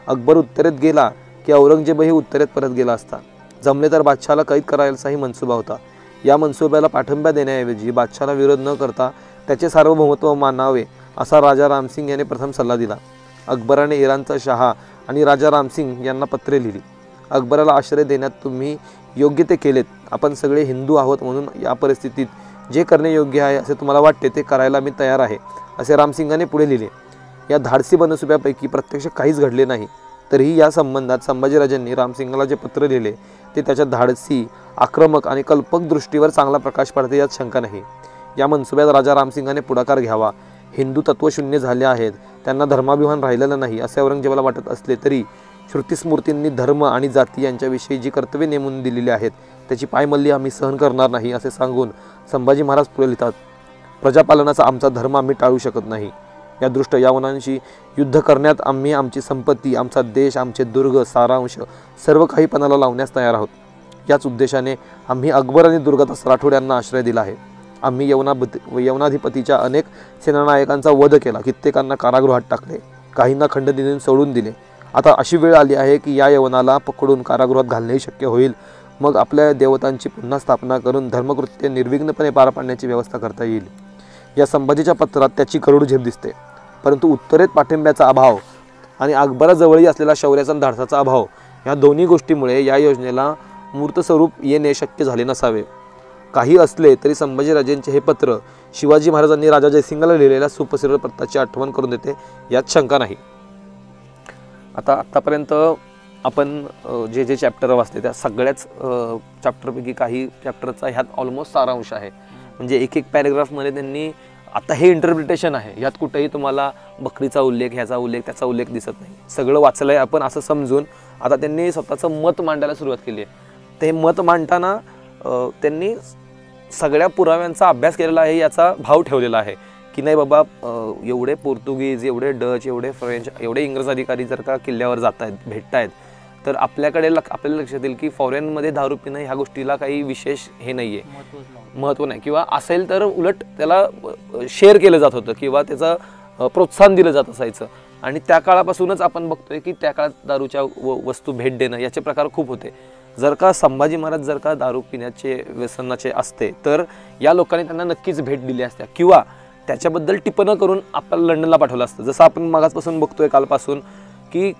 अकबर उत्तरेत गेला की औरंगजेबही उत्तरेत परत गेला असता. जमले तर बादशहाला कैद करायचाही मनसुबा होता. या मनसुब्याला पाठिंबा देण्याऐवजी बादशहाला विरोध न करता त्याचे सार्वभौमत्व मानावे असा राजा रामसिंग याने प्रथम सल्ला दिला. अकबराने इराणचा शहा आणि राजा रामसिंग यांना पत्रे लिहिली. अकबराला आश्रय देण्यात तुम्ही योग्य ते केलेत. आपण सगळे हिंदू आहोत म्हणून या परिस्थितीत जे करणे योग्य आहे असे तुम्हाला वाटते ते करायला मी तयार आहे असे रामसिंगाने पुढे लिहिले. या धाडसी बनसुब्यापैकी प्रत्यक्ष काहीच घडले नाही. तरीही या संबंधात संभाजीराजांनी रामसिंगाला जे पत्र लिहिले ते त्याच्या धाडसी, आक्रमक आणि कल्पक दृष्टीवर चांगला प्रकाश पडते यात शंका नाही. या मनसुब्यात राजा रामसिंगाने पुढाकार घ्यावा. हिंदू तत्वशून्य झाले आहेत, त्यांना धर्माभिमान राहिलेला नाही असे औरंगजेबाला वाटत असले तरी श्रुतीस्मृतींनी धर्म आणि जाती यांच्याविषयी जी कर्तव्ये नेमून दिलेली आहेत त्याची पायमल्ली आम्ही सहन करणार नाही असे सांगून संभाजी महाराज पुढे लिहितात, प्रजापालनाचा आमचा धर्म आम्ही टाळू शकत नाही. या दृष्ट यावनांशी युद्ध करण्यात आम्ही आमची संपत्ती, आमचा देश, आमचे दुर्ग, सारांश सर्व काही पणाला लावण्यास तयार आहोत. याच उद्देशाने आम्ही अकबर आणि दुर्गादास राठोड आश्रय दिला आहे. आम्ही यवनाधिपतीच्या अनेक सेनानायकांचा वध केला, कित्येकांना कारागृहात टाकले, काहींना खंड देऊन सोडून दिले. आता अशी वेळ आली आहे की या यवनाला पकडून कारागृहात घालणेही शक्य होईल. मग आपल्या देवतांची पुन्हा स्थापना करून धर्मकृत्य निर्विघ्नपणे पार पाडण्याची व्यवस्था करता येईल. या संभाजीच्या पत्रात त्याची करोड झेप दिसते. परंतु उत्तरेत पाठिंब्याचा अभाव आणि अकबराजवळही असलेला शौर्याचा आणि धाडसाचा अभाव या दोन्ही गोष्टीमुळे या योजनेला मूर्त स्वरूप येणे शक्य झाले नसावे. काही असले तरी संभाजीराजेंचे हे पत्र शिवाजी महाराजांनी राजा जयसिंगला लिहिलेल्या सुप्रसिद्ध पत्राची आठवण करून देते, यात शंका नाही. आतापर्यंत आपण जे चॅप्टर वाचले त्या सगळ्याच चॅप्टरपैकी काही चॅप्टरचा ह्यात ऑलमोस्ट सारांश आहे. म्हणजे एक पॅरेग्राफमध्ये त्यांनी आता हे इंटरप्रिटेशन आहे, ह्यात कुठेही तुम्हाला बकरीचा उल्लेख, ह्याचा उल्लेख, त्याचा उल्लेख दिसत नाही. सगळं वाचलं आहे आपण असं समजून आता त्यांनी स्वतःचं मत मांडायला सुरुवात केली आहे. ते मत मांडताना त्यांनी सगळ्या पुराव्यांचा अभ्यास केलेला आहे, याचा भाव ठेवलेला आहे की नाही बाबा, एवढे पोर्तुगीज, एवढे डच, एवढे फ्रेंच, एवढे इंग्रज अधिकारी जर का किल्ल्यावर जात आहेत, भेटत आहेत, तर आपल्याला लक्षात येईल की फॉरेनमध्ये दारू पिणं ह्या गोष्टीला काही विशेष हे नाही आहे, महत्त्व नाही, किंवा असेल तर उलट त्याला शेअर केलं जात होतं किंवा त्याचं प्रोत्साहन दिलं जात असायचं. आणि त्या काळापासूनच आपण बघतोय की त्या काळात दारूच्या वस्तू भेट देणं याचे प्रकार खूप होते. जर का संभाजी महाराज जर का दारू पिण्याचे व्यसनाचे असते तर या लोकांनी त्यांना नक्कीच भेट दिली असत्या किंवा त्याच्याबद्दल टिप्पणी करून आपल्याला लंडनला पाठवलं असतं. जसं आपण मागासपासून बघतोय कालपासून की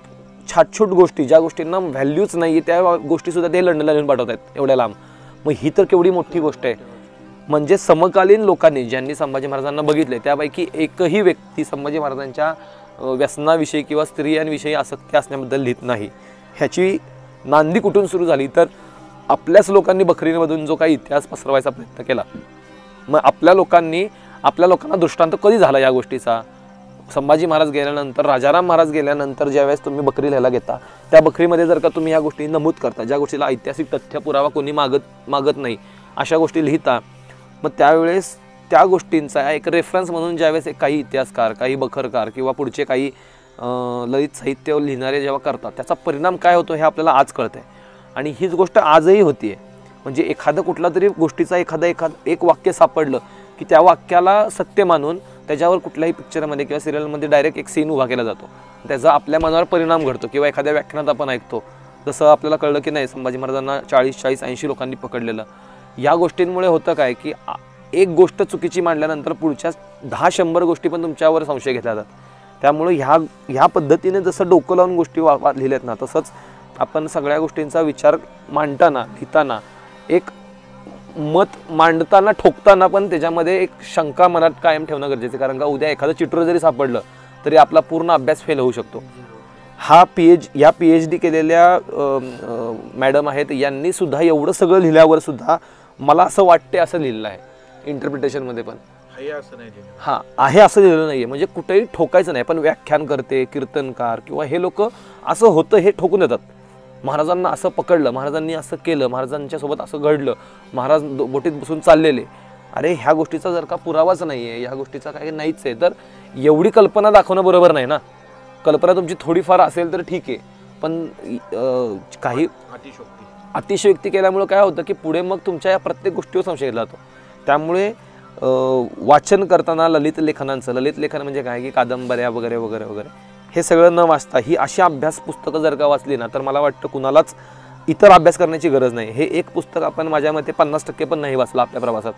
छाटछूट गोष्टी, ज्या गोष्टींना व्हॅल्यूच नाही त्या गोष्टीसुद्धा ते लंडनला नेऊन पाठवत आहेत एवढ्या लांब. मग ही तर केवढी मोठी गोष्ट आहे. म्हणजे समकालीन लोकांनी ज्यांनी संभाजी महाराजांना बघितले त्यापैकी एकही व्यक्ती संभाजी महाराजांच्या व्यसनाविषयी किंवा स्त्रियांविषयी आसक्ती असण्याबद्दल लिहित नाही. ह्याची नांदी कुठून सुरू झाली तर आपल्याच लोकांनी बकरीमधून जो काही इतिहास पसरवायचा प्रयत्न केला, मग आपल्या लोकांना दृष्टांत कधी झाला या गोष्टीचा. संभाजी महाराज गेल्यानंतर, राजाराम महाराज गेल्यानंतर ज्यावेळेस तुम्ही बकरी लिहायला घेता त्या बकरीमध्ये जर का तुम्ही या गोष्टी नमूद करता, ज्या गोष्टीला ऐतिहासिक तथ्य पुरावा कोणी मागत नाही, अशा गोष्टी लिहिता, मग त्यावेळेस त्या गोष्टींचा एक रेफरन्स म्हणून ज्यावेळेस काही इतिहासकार, काही बखरकार किंवा पुढचे काही ललित साहित्य लिहिणारे जेव्हा करतात, त्याचा परिणाम काय होतो हे आपल्याला आज कळतं आहे. आणि हीच गोष्ट आजही होती आहे. म्हणजे एखादं कुठला तरी गोष्टीचा एक वाक्य सापडलं की त्या वाक्याला सत्य मानून त्याच्यावर कुठल्याही पिक्चरमध्ये किंवा सिरियलमध्ये डायरेक्ट एक सीन उभा केला जातो, त्याचा आपल्या मनावर परिणाम घडतो. किंवा एखाद्या व्याख्यानात आपण ऐकतो, जसं आपल्याला कळलं की नाही संभाजी महाराजांना 40-80 लोकांनी पकडलेलं. या गोष्टींमुळे होतं काय की एक गोष्ट चुकीची मांडल्यानंतर पुढच्या 10-100 गोष्टी पण तुमच्यावर संशय घेतल्या जातात. त्यामुळे ह्या पद्धतीने जसं डोकं लावून गोष्टी लिहिल्यात ना, तसंच आपण सगळ्या गोष्टींचा विचार मांडताना, लिहिताना, एक मत मांडताना, ठोकताना पण त्याच्यामध्ये एक शंका मनात कायम ठेवणं गरजेचं. कारण का उद्या एखादं चित्र जरी सापडलं तरी आपला पूर्ण अभ्यास फेल होऊ शकतो. या PhD केलेल्या मॅडम आहेत, यांनी सुद्धा एवढं सगळं लिहिल्यावर सुद्धा मला असं वाटते असं लिहिलं आहे इंटरप्रिटेशनमध्ये पण. हां, आहे असं लिहिलं नाही आहे. म्हणजे कुठेही ठोकायचं नाही. पण व्याख्यान करते, कीर्तनकार किंवा हे लोक असं होतं हे ठोकून देतात. महाराजांना असं पकडलं, महाराजांनी असं केलं, महाराजांच्या सोबत असं घडलं, महाराज बोटीत बसून चाललेले. अरे ह्या गोष्टीचा जर का पुरावाच नाही आहे, ह्या गोष्टीचा काही नाहीच आहे, तर एवढी कल्पना दाखवणं बरोबर नाही ना. कल्पना तुमची थोडीफार असेल तर ठीक आहे, पण काही अतिशयोक्ती केल्यामुळे काय होतं की पुढे मग तुमच्या या प्रत्येक गोष्टीवर संशय घेतला जातो. त्यामुळे वाचन करताना ललित लेखन म्हणजे काय की कादंबऱ्या वगैरे वगैरे वगैरे हे सगळं न वाचता ही अशी अभ्यास पुस्तकं जर का वाचली ना, तर मला वाटतं कुणालाच इतर अभ्यास करण्याची गरज नाही. हे एक पुस्तक आपण माझ्या मते 50% पण नाही वाचलं आपल्या प्रवासात,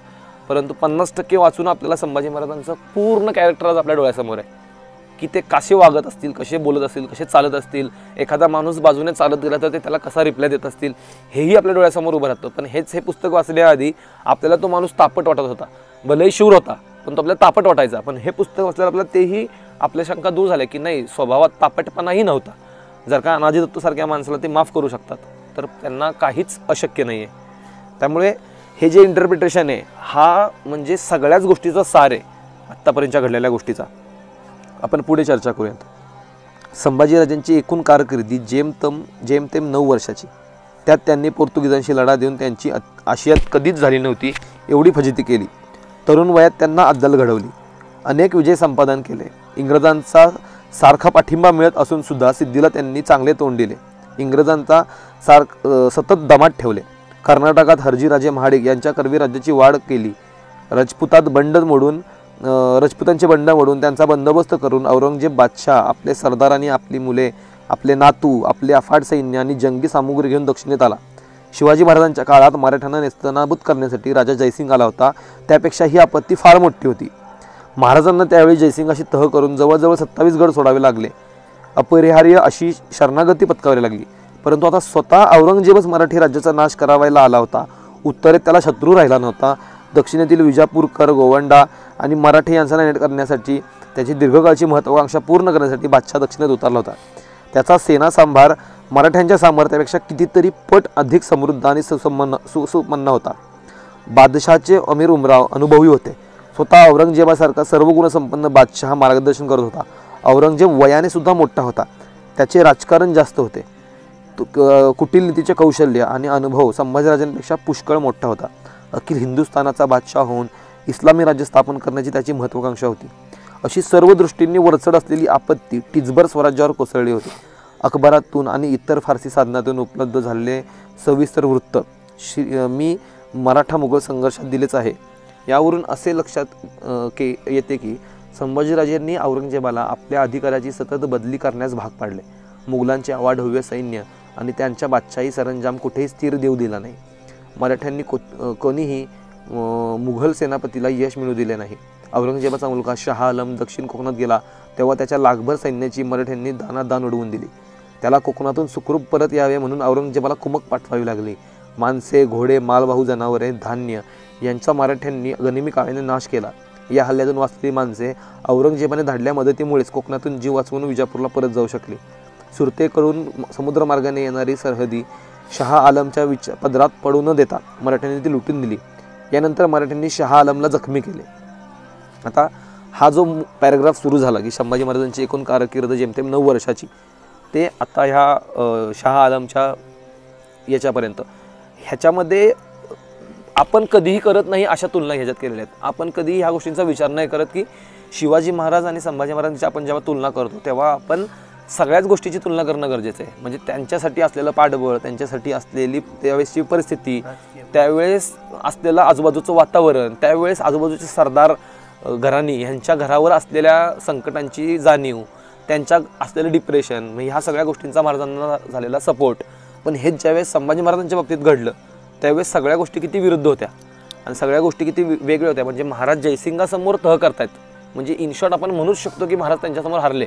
परंतु 50% वाचून आपल्याला संभाजी महाराजांचं पूर्ण कॅरेक्टर आज आपल्या डोळ्यासमोर आहे की ते कसे वागत असतील, कसे बोलत असतील, कसे चालत असतील. एखादा माणूस बाजूने चालत गेला तर ते त्याला कसा रिप्लाय देत असतील हेही आपल्या डोळ्यासमोर उभं राहतं. पण हे पुस्तक वाचण्याआधी आपल्याला तो माणूस तापट वाटत होता, भलेही शूर होता पण तो आपल्याला तापट वाटायचा. पण हे पुस्तक वाचल्यावर आपल्याला तेही आपल्या शंका दूर झाल्या की नाही, स्वभावात तापटपणाही नव्हता. जर का अनाजी दत्तूसारख्या माणसाला ते माफ करू शकतात तर त्यांना काहीच अशक्य नाही आहे. त्यामुळे हे जे इंटरप्रिटेशन आहे हा म्हणजे सगळ्याच गोष्टीचा सार आहे आत्तापर्यंतच्या घडलेल्या गोष्टीचा. आपण पुढे चर्चा करूयात. संभाजीराजांची एकूण कारकिर्दी जेमतेम 9 वर्षाची. त्यात त्यांनी पोर्तुगीजांशी लढा देऊन त्यांची आशियात कधीच झाली नव्हती एवढी फजिती केली. तरुण वयात त्यांना अद्दल घडवली, अनेक विजय संपादन केले. इंग्रजांचा सारखा पाठिंबा मिळत असून सुद्धा सिद्धीला त्यांनी चांगले तोंड दिले. इंग्रजांचा सतत दमात ठेवले. कर्नाटकात हरजीराजे महाडिक यांच्या करवी राज्याची वाढ केली. राजपुतांचे बंड मोडून त्यांचा बंदोबस्त करून औरंगजेब बादशाह आपले सरदार आणि आपली मुले, आपले नातू, आपले अफाट सैन्य आणि जंगी सामुग्री घेऊन दक्षिणेत आला. शिवाजी महाराजांच्या काळात मराठ्यांना नेस्तनाबूत करण्यासाठी राजा जयसिंग आला होता. त्यापेक्षा ही आपत्ती फार मोठी होती. महाराजांना त्यावेळी जयसिंगाशी तह करून जवळजवळ 27 गड सोडावे लागले. अपरिहार्य अशी शरणागती पत्करावी लागली. परंतु आता स्वतः औरंगजेबच मराठी राज्याचा नाश करावायला आला होता. उत्तरेत त्याला शत्रू राहिला नव्हता. दक्षिणेतील विजापूरकर, गोवंडा आणि मराठी यांचा नायनाट करण्यासाठी, त्याची दीर्घकाळची महत्त्वाकांक्षा पूर्ण करण्यासाठी बादशाह दक्षिणेत उतरला होता. त्याचा सेना सांभार मराठ्यांच्या सामर्थ्यापेक्षा कितीतरी पट अधिक समृद्ध आणि सुसंपन्न होता. बादशहाचे अमीर उमराव अनुभवी होते. स्वतः औरंगजेबासारखा सर्व गुणसंपन्न बादशहा मार्गदर्शन करत होता. औरंगजेब वयाने सुद्धा मोठा होता. त्याचे राजकारण जास्त होते. कुटिलनीतीचे कौशल्य आणि अनुभव संभाजीराजांपेक्षा पुष्कळ मोठा होता. अखिल हिंदुस्थानाचा बादशाह होऊन इस्लामी राज्य स्थापन करण्याची त्याची महत्त्वाकांक्षा होती. अशी सर्व दृष्टींनी वरचढ असलेली आपत्ती टिचभर स्वराज्यावर कोसळली होती. अकबरातून आणि इतर फारसी साधनातून उपलब्ध झालेले सविस्तर वृत्त मी मराठा मुघल संघर्षात दिलेच आहे. यावरून असे लक्षात येते की संभाजीराजांनी औरंगजेबाला आपल्या अधिकाराची सतत बदली करण्यास भाग पाडले. मुघलांचे अवाढव्य सैन्य आणि त्यांच्या बादशाही सरंजाम कुठेही स्थिर देऊ दिला नाही. मराठ्यांनी कोणीही मुघल सेनापतीला यश मिळू दिले नाही. औरंगजेबाचा मुलगा शाह आलम दक्षिण कोकणात गेला तेव्हा त्याच्या लाखभर सैन्याची मराठ्यांनी दानादान उडवून दिली. त्याला कोकणातून सुखरूप परत यावे म्हणून औरंगजेबाला कुमक पाठवावी लागली. माणसे, घोडे, मालवाहू जनावरे, धान्य यांचा मराठ्यांनी गनिमी काळाने नाश केला. या हल्ल्यातून वाचलेली माणसे औरंगजेबाने धाडल्या मदतीमुळेच कोकणातून जीव वाचवून विजापूरला परत जाऊ शकली. सुरतेकडून समुद्रमार्गाने येणारी सरहदी शाह आलमच्या पदरात पडू न देता मराठ्यांनी ती लुटून दिली. यानंतर मराठ्यांनी शाह आलमला जखमी केले. आता हा जो पॅराग्राफ सुरू झाला की संभाजी महाराजांची एकूण कारकीर्द जेमतेम 9 वर्षाची, ते आता ह्या शाह आलमच्या याच्यापर्यंत, ह्याच्यामध्ये आपण कधीही करत नाही अशा तुलना ह्याच्यात केलेल्या आहेत. आपण कधीही ह्या गोष्टींचा विचार नाही करत की शिवाजी महाराज आणि संभाजी महाराजांची आपण जेव्हा तुलना करतो तेव्हा आपण सगळ्याच गोष्टीची तुलना करणं गरजेचं आहे. म्हणजे त्यांच्यासाठी असलेलं पाठबळ, त्यांच्यासाठी असलेली त्यावेळेसची परिस्थिती, त्यावेळेस असलेलं आजूबाजूचं वातावरण, त्यावेळेस आजूबाजूचे सरदार घराणी ह्यांच्या घरावर असलेल्या संकटांची जाणीव, त्यांच्या असलेलं डिप्रेशन, म्हणजे ह्या सगळ्या गोष्टींचा महाराजांना झालेला सपोर्ट. पण हेच ज्यावेळेस संभाजी महाराजांच्या बाबतीत घडलं त्यावेळेस सगळ्या गोष्टी किती विरुद्ध होत्या आणि सगळ्या गोष्टी किती वेगळ्या होत्या. म्हणजे महाराज जयसिंगासमोर तह करतायत. म्हणजे इन शॉर्ट आपण म्हणूच शकतो की महाराज त्यांच्यासमोर हारले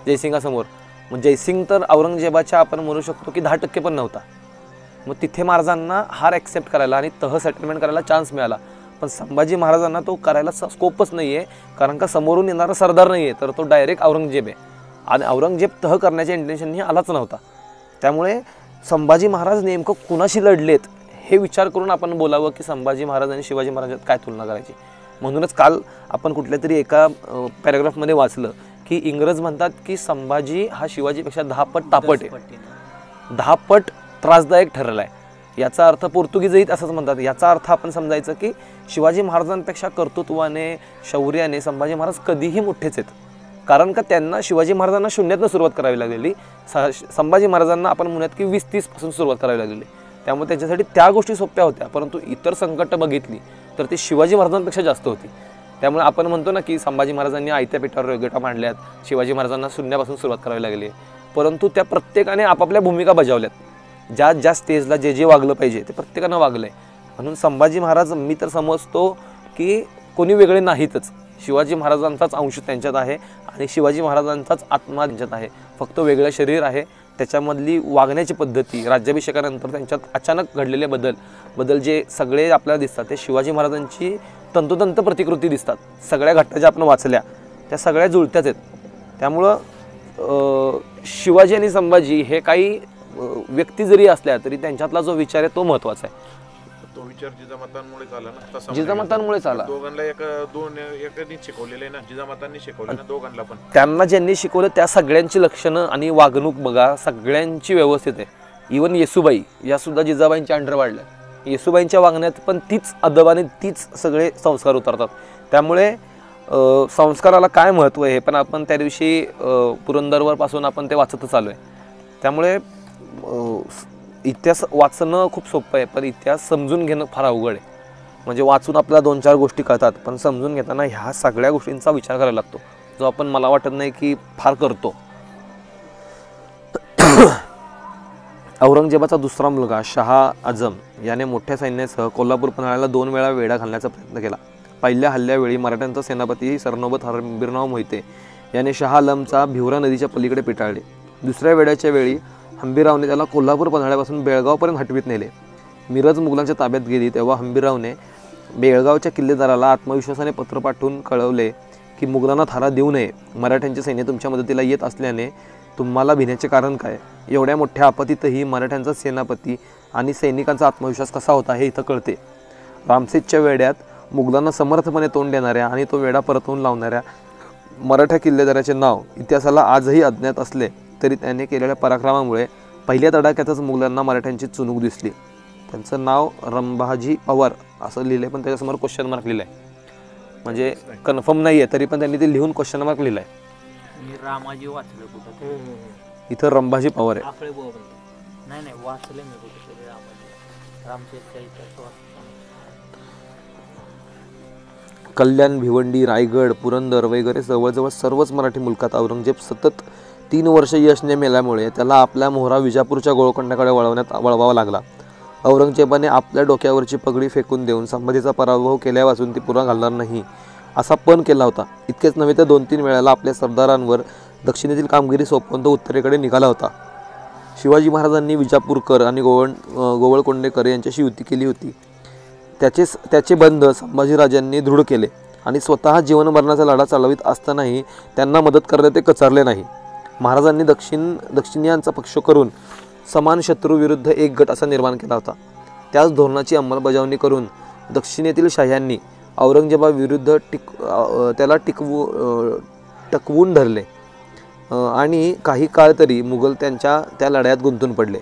जयसिंगासमोर. मग जयसिंग तर औरंगजेबाच्या आपण म्हणू शकतो की 10% पण नव्हता. मग तिथे महाराजांना हार ॲक्सेप्ट करायला आणि तह सेटलमेंट करायला चान्स मिळाला. पण संभाजी महाराजांना तो करायला स्कोपच नाही आहे, कारण का समोरून येणारा सरदार नाही आहे, तर तो डायरेक्ट औरंगजेब आहे आणि औरंगजेब तह करण्याच्या इंटेन्शनही आलाच नव्हता. त्यामुळे संभाजी महाराज नेमकं कुणाशी लढलेत हे विचार करून आपण बोलावं की संभाजी महाराज आणि शिवाजी महाराजांत काय तुलना करायची. म्हणूनच काल आपण कुठल्या तरी एका पॅराग्राफमध्ये वाचलं की इंग्रज म्हणतात की संभाजी हा शिवाजीपेक्षा 10 पट तापट आहे, 10 पट त्रासदायक ठरला आहे. याचा अर्थ पोर्तुगीजही असंच म्हणतात. याचा अर्थ आपण समजायचं की शिवाजी महाराजांपेक्षा कर्तृत्वाने, शौर्याने संभाजी महाराज कधीही मोठेच आहेत. कारण का त्यांना शिवाजी महाराजांना शून्यातनं सुरुवात करावी लागलेली, संभाजी महाराजांना आपण म्हणूयात की 20-30 पासून सुरुवात करावी लागलेली. त्यामुळे त्यांच्यासाठी त्या गोष्टी सोप्या होत्या. परंतु इतर संकट बघितली तर ती शिवाजी महाराजांपेक्षा जास्त होती. त्यामुळे आपण म्हणतो ना की संभाजी महाराजांनी आयत्या पेटावर रेघोट्या मांडल्यात, शिवाजी महाराजांना शून्यापासून सुरुवात करावी लागली. परंतु त्या प्रत्येकाने आपापल्या भूमिका बजावल्यात. ज्या ज्या स्टेजला जे जे वागलं पाहिजे ते प्रत्येकानं वागलं आहे. म्हणून संभाजी महाराज मी तर समजतो की कोणी वेगळे नाहीतच. शिवाजी महाराजांचाच अंश त्यांच्यात आहे आणि शिवाजी महाराजांचाच आत्मा त्यांच्यात आहे. फक्त वेगळं शरीर आहे. त्याच्यामधली वागण्याची पद्धती, राज्याभिषेकानंतर त्यांच्यात अचानक घडलेले बदल जे सगळे आपल्याला दिसतात ते शिवाजी महाराजांची तंतोतंत प्रतिकृती दिसतात. सगळ्या घटना ज्या आपण वाचल्या त्या सगळ्या जुळत्याच आहेत. त्यामुळं शिवाजी आणि संभाजी हे काही व्यक्ती जरी असल्या तरी त्यांच्यातला जो विचार आहे तो महत्त्वाचा आहे. तो विचार जिजामातांमुळे झाला ना, तसा जिजामातांमुळे झाला. दोघांना एकाने शिकवलेलं आहे ना, जिजामातांनी शिकवलं ना दोघांना पण. त्यांना ज्यांनी शिकवलं त्या सगळ्यांची लक्षणं आणि वागणूक बघा, सगळ्यांची व्यवस्थित आहे. इवन येसूबाई या सुद्धा जिजाबाईंच्या अंडर वाढल्या. येसूबाईंच्या वागण्यात पण तीच अदब आणि तीच सगळे संस्कार उतरतात. त्यामुळे संस्काराला काय महत्त्व आहे हे पण आपण त्या दिवशी पुरंदरवरपासून आपण ते वाचतच आलो आहे. त्यामुळे इतिहास वाचणं खूप सोपं आहे, पण इतिहास समजून घेणं फार अवघड आहे. म्हणजे वाचून आपल्याला 2-4 गोष्टी कळतात, पण समजून घेताना ह्या सगळ्या गोष्टींचा विचार करायला लागतो, जो आपण मला वाटत नाही की फार करतो. औरंगजेबाचा दुसरा मुलगा शाह आझम याने मोठ्या सैन्यासह कोल्हापूर पन्हाळ्याला 2 वेळा वेढा घालण्याचा प्रयत्न केला. पहिल्या हल्ल्यावेळी मराठ्यांचा सेनापती सरनोबत हंबीरराव मोहिते याने शाह आलमचा भिवरा नदीच्या पलीकडे पिटाळले. दुसऱ्या वेढ्याच्या वेळी हंबीररावने त्याला कोल्हापूर पन्हाळ्यापासून बेळगावपर्यंत हटवीत नेले. मिरज मुघलांच्या ताब्यात गेली तेव्हा हंबीररावने बेळगावच्या किल्लेदाराला आत्मविश्वासाने पत्र पाठवून कळवले की मुघलांना थारा देऊ नये. मराठ्यांचे सैन्य तुमच्या मदतीला येत असल्याने तुम्हाला भिण्याचे कारण काय? एवढ्या मोठ्या आपत्तीतही मराठ्यांचा सेनापती आणि सैनिकांचा आत्मविश्वास कसा होता हे इथं कळते. रामसेजच्या वेढ्यात मुघलांना समर्थपणे तोंड देणाऱ्या आणि तो वेढा परतवून लावणाऱ्या मराठा किल्लेदाराचे नाव इतिहासाला आजही अज्ञात असले तरी त्याने केलेल्या पराक्रमामुळे पहिल्या तडाख्यातच मुघलांना मराठ्यांची चुणूक दिसली. त्यांचं नाव रंभाजी पवार असं लिहिलं आहे, पण त्याच्यासमोर क्वेश्चन मार्क लिहिलं आहे. म्हणजे कन्फर्म नाही आहे तरी पण त्यांनी ते लिहून क्वेश्चन मार्क लिहिलं आहे. रामाजी वाचलं कुठं, इथं रंभाजी पवार आहे. नाही वाचलं मी कुठं रामाजी, रामचेतच्या इतिहास. कल्याण, भिवंडी, रायगड, पुरंदर वगैरे जवळजवळ सर्वच मराठी मुलकात औरंगजेब सतत 3 वर्ष यश न मिळाल्यामुळे त्याला आपला मोहरा विजापूरच्या गोळकोंड्याकडे वळवावा लागला. औरंगजेबाने आपल्या डोक्यावरची पगडी फेकून देऊन संभाजीचा पराभव केल्यापासून ती पुन्हा घालणार नाही असा पण केला होता. इतकेच नव्हे तर 2-3 वेळेला आपल्या सरदारांवर दक्षिणेतील कामगिरी सोपवून तो उत्तरेकडे निघाला होता. शिवाजी महाराजांनी विजापूरकर आणि गोवळकोंडेकर यांच्याशी युती केली होती. त्याचे बंध संभाजीराजांनी दृढ केले आणि स्वतः जीवनमरणाचा लढा चालवित असतानाही त्यांना मदत करण्यात ते कचारले नाही. महाराजांनी दक्षिणीयांचा पक्ष करून समान शत्रूविरुद्ध एक गट असा निर्माण केला होता. त्याच धोरणाची अंमलबजावणी करून दक्षिणेतील शाह्यांनी औरंगजेबाविरुद्ध त्याला टकवून धरले आणि काही काळ तरी मुघल त्या लढ्यात गुंतून पडले.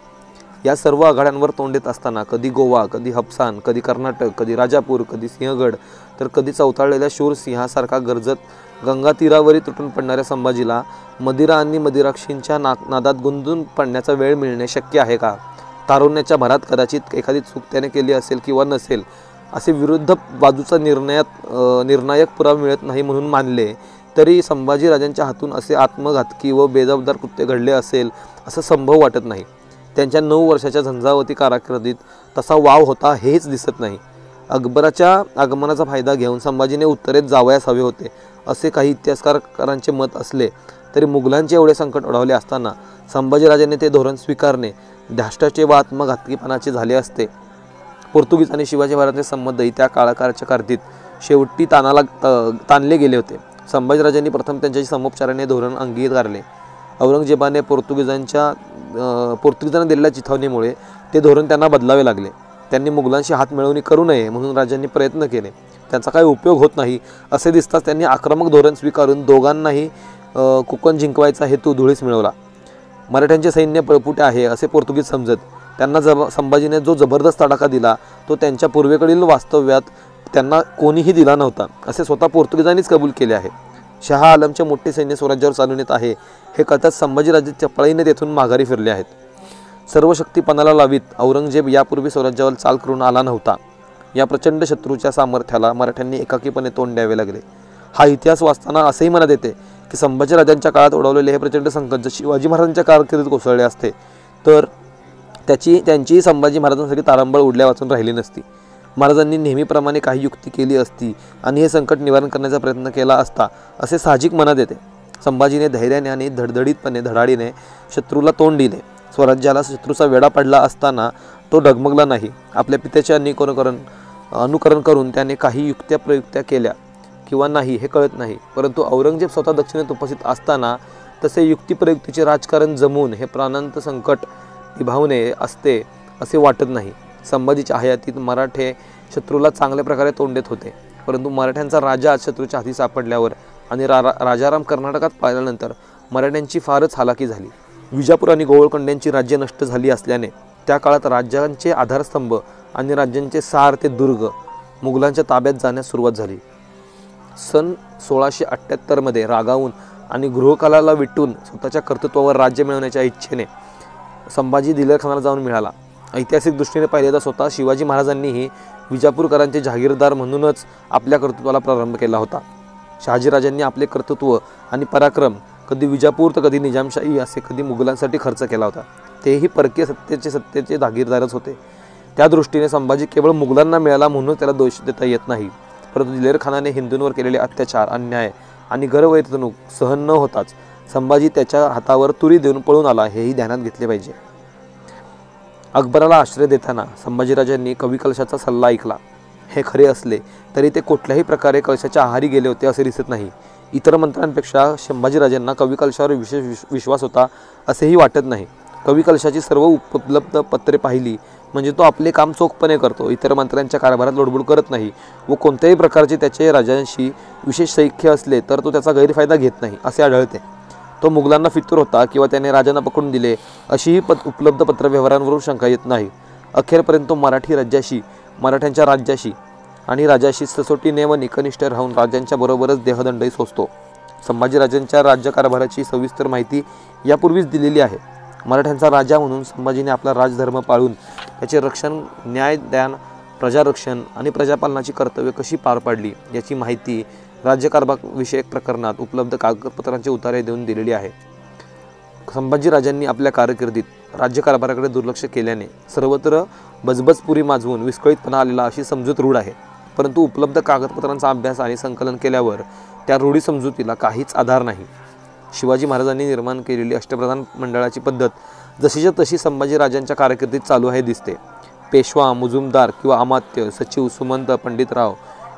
या सर्व आघाड्यांवर तोंड देत असताना कधी गोवा, कधी हप्सान, कधी कर्नाटक, कधी राजापूर, कधी सिंहगड, तर कधी चवताळलेल्या शूर सिंहासारखा गरजत गंगा तीरावरी तुटून पडणाऱ्या संभाजीला मदिरा आणि मदिराक्षींच्या नादात गुंतून पडण्याचा वेळ मिळणे शक्य आहे का? तारुण्याच्या भरात कदाचित एखादी चूक त्याने केली असेल किंवा नसेल असे विरुद्ध बाजूचा निर्णायक पुरावा मिळत नाही म्हणून मानले तरी संभाजीराजांच्या हातून असे आत्मघातकी व बेजबाबदार कृत्य घडले असेल असं संभव वाटत नाही. त्यांच्या 9 वर्षाच्या झंझावती कारकिर्दीत तसा वाव होता हेच दिसत नाही. अकबराच्या आगमनाचा फायदा घेऊन संभाजीने उत्तरेत जावयास हवे होते असे काही इतिहासकारांचे मत असले तरी मुघलांचे एवढे संकट ओढवले असताना संभाजीराजांनी ते धोरण स्वीकारणे धाष्टाचे व आत्मघातकीपणाचे झाले असते. पोर्तुगीज आणि शिवाजी महाराजांचे संबंधही त्या काळाकारच्या शेवटी ताणले गेले होते. संभाजीराजांनी प्रथम त्यांच्याशी समोपचाराने धोरण अंगीकारले. औरंगजेबाने पोर्तुगीजांना दिलेल्या चिथावणीमुळे ते धोरण त्यांना बदलावे लागले. त्यांनी मुघलांशी हात मिळवणी करू नये म्हणून राजांनी प्रयत्न केले. त्यांचा काही उपयोग होत नाही असे दिसताच त्यांनी आक्रमक धोरण स्वीकारून दोघांनाही कोकण जिंकवायचा हेतू धुळीस मिळवला. मराठ्यांचे सैन्य पळपुटे आहे असे पोर्तुगीज समजत त्यांना संभाजीने जो जबरदस्त तडाखा दिला तो त्यांच्या पूर्वेकडील वास्तव्यात त्यांना कोणीही दिला नव्हता असे स्वतः पोर्तुगीजांनीच कबूल केले आहे. शहा आलमचे मोठे सैन्य स्वराज्यावर चालून येत आहे हे कळताच संभाजीराजे चपळाईने तेथून माघारी फिरले आहेत. सर्व शक्ती पणाला लावीत औरंगजेब यापूर्वी स्वराज्यावर चाल करून आला नव्हता. या प्रचंड शत्रूच्या सामर्थ्याला मराठ्यांनी एकाकीपणे तोंड द्यावे लागले. हा इतिहास वाचताना असेही मनात येते की संभाजीराजांच्या काळात ओढवलेले हे प्रचंड संकट जर शिवाजी महाराजांच्या कारकिर्दीत कोसळले असते तर त्यांचीही संभाजी महाराजांसाठी तारंबळ उडल्या वाचून राहिली नसती. महाराजांनी नेहमीप्रमाणे काही युक्ती केली असती आणि हे संकट निवारण करण्याचा प्रयत्न केला असता असे साहजिक मनात येते. संभाजीने धैर्याने आणि धडाडीने शत्रूला तोंड दिले. स्वराज्याला शत्रूचा वेढा पडला असताना तो डगमगला नाही. आपल्या पित्याचे अनुकरण करून त्याने काही युक्त्या प्रयुक्त्या केल्या किंवा नाही हे कळत नाही, परंतु औरंगजेब स्वतः दक्षिणेत उपस्थित असताना तसे युक्तिप्रयुक्तीचे राजकारण जमून हे प्राणांत संकट निभावणे असते असे वाटत नाही. संभाजीच्या हयातीत मराठे शत्रूला चांगल्या प्रकारे तोंड देत होते, परंतु मराठ्यांचा राजा शत्रूच्या हाती सापडल्यावर आणि राजाराम कर्नाटकात पाहिल्यानंतर मराठ्यांची फारच हालाकी झाली. विजापूर आणि गोवळकोंड्यांची राज्य नष्ट झाली असल्याने त्या काळात राज्यांचे आधारस्तंभ आणि राज्यांचे सार ते दुर्ग मुघलांच्या ताब्यात जाण्यास सुरुवात झाली. सन 1678 मध्ये रागावून आणि गृहकालाला विटून स्वतःच्या कर्तृत्वावर राज्य मिळवण्याच्या इच्छेने संभाजी दिलेरखानाला जाऊन मिळाला. ऐतिहासिक दृष्टीने पाहिले तर स्वतः शिवाजी महाराजांनीही विजापूरकरांचे जहागीरदार म्हणूनच आपल्या कर्तृत्वाला प्रारंभ केला होता. शहाजीराजांनी आपले कर्तृत्व आणि पराक्रम कधी विजापूर तर कधी निजामशाही असे कधी मुघलांसाठी खर्च केला होता. तेही परकीय सत्तेचे जहागीरदारच होते. त्या दृष्टीने संभाजी केवळ मुघलांना मिळाला म्हणून त्याला दोष देता येत नाही, परंतु दिलेरखानाने हिंदूंवर केलेले अत्याचार, अन्याय आणि गैरवर्तणूक सहन न होताच संभाजी त्याच्या हातावर तुरी देऊन पळून आला हेही ध्यानात घेतले पाहिजे. अकबराला आश्रय देताना संभाजीराजांनी कवी कलशाचा सल्ला ऐकला हे खरे असले तरी ते कुठल्याही प्रकारे कलशाच्या आहारी गेले होते असे दिसत नाही. इतर मंत्र्यांपेक्षा संभाजीराजांना कवी कलशावर विशेष विश्वास होता असेही वाटत नाही. कवी कलशाची सर्व उपलब्ध पत्रे पाहिली म्हणजे तो आपले काम चोखपणे करतो, इतर मंत्र्यांच्या कारभारात लोडबोड करत नाही व कोणत्याही प्रकारचे त्याचे राजांशी विशेष सैख्य असले तर तो त्याचा गैरफायदा घेत नाही असे आढळते. तो मुघलांना फितूर होता किंवा त्याने राजांना पकडून दिले अशीही उपलब्ध पत्रव्यवहारांवरून शंका येत नाही. अखेरपर्यंत तो मराठ्यांच्या राज्याशी आणि राजाशी सचोटीने व निकनिष्ठ राहून राजांच्या बरोबरच देहदंडही सोसतो. संभाजीराजांच्या राज्यकारभाराची सविस्तर माहिती यापूर्वीच दिलेली आहे. मराठ्यांचा राजा म्हणून संभाजीने आपला राजधर्म पाळून त्याचे रक्षण, न्यायदान, प्रजारक्षण आणि प्रजापालनाची कर्तव्य कशी पार पाडली याची माहिती राज्यकारभार विषयक प्रकरणात उपलब्ध कागदपत्रांचे उतारे देऊन दिलेली आहे. संभाजीराजांनी आपल्या कारकिर्दीत राज्यकारभाराकडे दुर्लक्ष केल्याने सर्वत्र बजबजपुरी माजवून विस्कळीतपणा आलेला अशी समजूत रूढ आहे, परंतु उपलब्ध कागदपत्रांचा अभ्यास आणि संकलन केल्यावर त्या रूढी समजुतीला काहीच आधार नाही. शिवाजी महाराजांनी निर्माण केलेली अष्टप्रधान मंडळाची पद्धत जशीच्या तशी संभाजीराजांच्या कारकिर्दीत चालू आहे दिसते. पेशवा, मुजुमदार किंवा अमात्य, सचिव, सुमंत, पंडितराव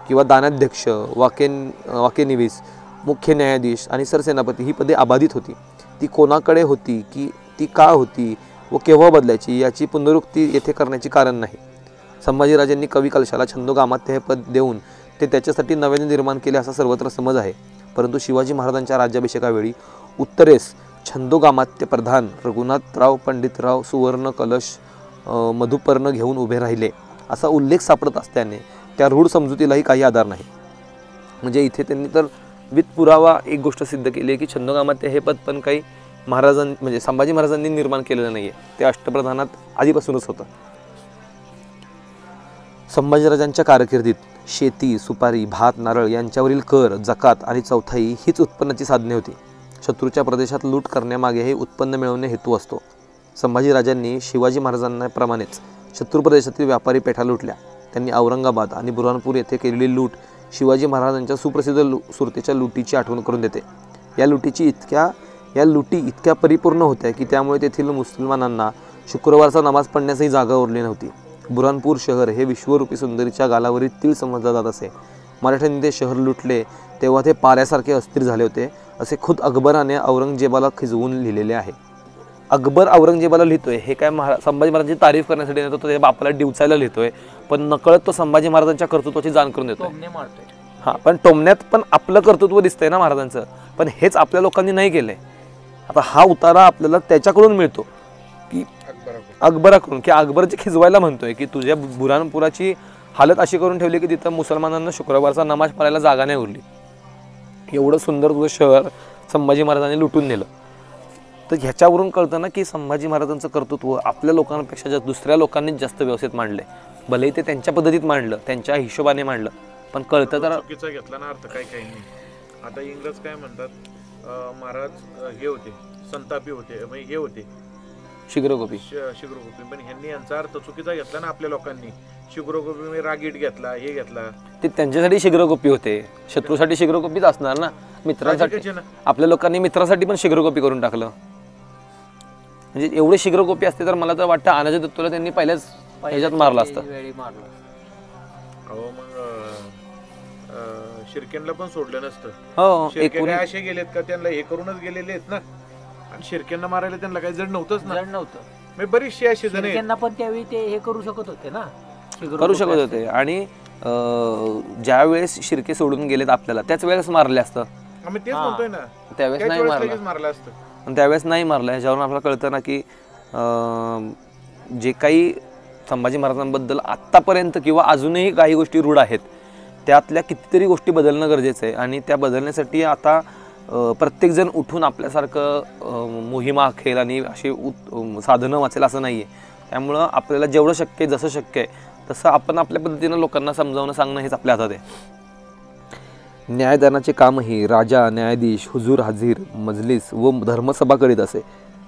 किंवा दानाध्यक्ष, वाकेनिवीस, मुख्य न्यायाधीश आणि सरसेनापती ही पदे अबाधित होती. ती कोणाकडे होती की ती का होती व केव्हा बदलायची याची पुनरुक्ती येथे करण्याचे कारण नाही. संभाजीराजांनी कवी कलशाला छंदोगामात्य हे पद देऊन ते त्याच्यासाठी नव्याने निर्माण केले असा सर्वत्र समज आहे, परंतु शिवाजी महाराजांच्या राज्याभिषेकावेळी उत्तरेस छंदोगामात्य प्रधान रघुनाथराव पंडितराव सुवर्ण कलश मधुपर्ण घेऊन उभे राहिले असा उल्लेख सापडत असल्याने त्या रूढ समजुतीलाही काही आधार नाही. म्हणजे इथे त्यांनी तर विथ पुरावा एक गोष्ट सिद्ध केली आहे की छंदोगामात्य हे पद पण काही म्हणजे संभाजी महाराजांनी निर्माण केलेलं नाही आहे, ते अष्टप्रधानात आधीपासूनच होतं. संभाजीराजांच्या कारकिर्दीत शेती, सुपारी, भात, नारळ यांच्यावरील कर, जकात आणि चौथाई हीच उत्पन्नाची साधने होती. शत्रूच्या प्रदेशात लूट करण्यामागेही उत्पन्न मिळवणे हेतू असतो. संभाजीराजांनी शिवाजी महाराजांप्रमाणेच शत्रू प्रदेशातील व्यापारी पेठा लुटल्या. त्यांनी औरंगाबाद आणि बुरहानपूर येथे केलेली लूट शिवाजी महाराजांच्या सुप्रसिद्ध सुरतेच्या लुटीची आठवण करून देते. या लुटी इतक्या परिपूर्ण होत्या की त्यामुळे तेथील मुसलमानांना शुक्रवारचा नमाज पडण्यासही जागा उरली नव्हती. बुरहानपूर शहर हे विश्वरूपी सुंदरीच्या गालावरील तीळ समजले जात असे. मराठ्यांनी ते शहर लुटले तेव्हा ते पाऱ्यासारखे अस्थिर झाले होते असे खुद अकबराने औरंगजेबाला खिजवून लिहिलेले आहे. अकबर औरंगजेबाला लिहितोय हे काय संभाजी महाराजांची तारीफ करण्यासाठी नाही, तो त्याच्या बापाला डिवचायला लिहितोय, पण नकळत तो संभाजी महाराजांच्या कर्तृत्वाची जाण करून देतोय. हां, पण टोमण्यात पण आपलं कर्तृत्व दिसतंय ना महाराजांचं, पण हेच आपल्या लोकांनी नाही केलंय. आता हा उतारा आपल्याला त्याच्याकडून मिळतो की अकबराकडून, की अकबरची खिजवायला म्हणतोय की तुझ्या बुरहानपुराची हालत अशी करून ठेवली की तिथं मुसलमानांना शुक्रवारचा नमाज पडायला जागा नाही उरली. एवढं सुंदर तुझं शहर संभाजी महाराजांनी लुटून नेलं. तर ह्याच्यावरून कळतं ना की संभाजी महाराजांचं कर्तृत्व आपल्या लोकांपेक्षा दुसऱ्या लोकांनीच जास्त व्यवस्थित मांडलंय. भलेही ते त्यांच्या पद्धतीत मांडलं, त्यांच्या हिशोबाने मांडलं, पण कळतं तर चुकीचा घेतला ना अर्थ काही नाही. आता इंग्रज काय म्हणतात, महाराज हे होते संतापी होते, म्हणजे हे होते शीघ्रगोपी, पण ह्यांनी यांचा अर्थ चुकीचा घेतला ना आपल्या लोकांनी. शीघ्रगोपी रागीट घेतला, हे घेतला. ते त्यांच्यासाठी शीघ्रगोपी होते, शत्रूसाठी शीघ्रगोपीच असणार ना. मित्रांसाठी आपल्या लोकांनी मित्रासाठी पण शीघ्रगोपी करून टाकलं. म्हणजे एवढे शीघ्रगोपी असते तर मला तर वाटतं अनाजी दत्तूला त्यांनी पहिल्याच ह्याच्यात मारलं असतं. अहो मग शिर्केला पण सोडलं नसतं. हो, शिर्के काय असे गेलेत का त्यांना हे करूनच गेलेले आहेत ना, आणि शिर्क्यांना मारायला त्यांना काही जड नव्हतंच ना. मी बरीचशी अशी जण त्यांना पण त्यावेळी ते हे करू शकत होते ना, करू शकत होते. आणि ज्या वेळेस शिर्के सोडून गेलेत आपल्याला त्याच वेळेस मारले असतं. आम्ही तेच म्हणतोय ना, त्यावेळेस नाही मारलं असतं. आणि त्यावेळेस नाही मारलं. ह्याच्यावरून आपल्याला कळतं ना की जे काही संभाजी महाराजांबद्दल आत्तापर्यंत किंवा अजूनही काही गोष्टी रूढ आहेत त्यातल्या कितीतरी गोष्टी बदलणं गरजेचं आहे. आणि त्या बदलण्यासाठी आता प्रत्येकजण उठून आपल्यासारखं मोहिमा आखेल आणि अशी साधनं वाचेल असं नाही आहे. त्यामुळं आपल्याला जेवढं शक्य आहे, जसं शक्य आहे तसं आपण आपल्या पद्धतीनं लोकांना समजावणं सांगणं हेच आपल्या हातात आहे. न्यायदानाचे कामही राजा, न्यायाधीश, हुजूर हाजीर, मजलिस व धर्मसभा करीत असे.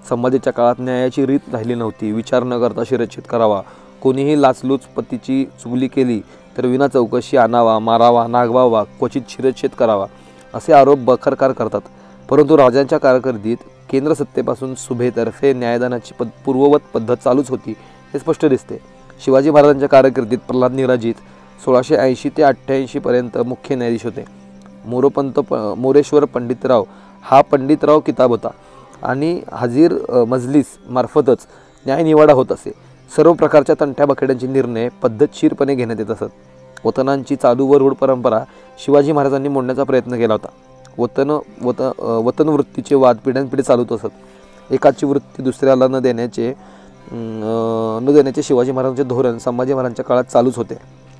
समाजाच्या काळात न्यायाची रीत राहिली नव्हती. विचार न करता शिरच्छेद करावा. कोणीही लाचलूच पतीची चुगली केली तर विना चौकशी आणावा, मारावा, नागवावा, क्वचित शिरच्छेद करावा असे आरोप बखरकार करतात. परंतु राजांच्या कारकिर्दीत केंद्र सत्तेपासून सुभेतर्फे न्यायदानाची पूर्ववत पद्धत चालूच होती हे स्पष्ट दिसते. शिवाजी महाराजांच्या कारकिर्दीत प्रल्हाद निराजित 1680 ते 88 पर्यंत मुख्य न्यायाधीश होते. मोरेश्वर पंडितराव हा पंडितराव किताब होता आणि हाजीर मजलिस मार्फतच न्यायनिवाडा होत असे. सर्व प्रकारच्या तंट्या बखेड्यांचे निर्णय पद्धतशीरपणे घेण्यात येत असत. वतनांची चालू व रूढ परंपरा शिवाजी महाराजांनी मोडण्याचा प्रयत्न केला होता. वतन वृत्तीचे वाद पिढ्यानपिढी चालूच असत. एकाची वृत्ती दुसऱ्याला न देण्याचे शिवाजी महाराजांचे धोरण संभाजी महाराजांच्या काळात चालूच होते.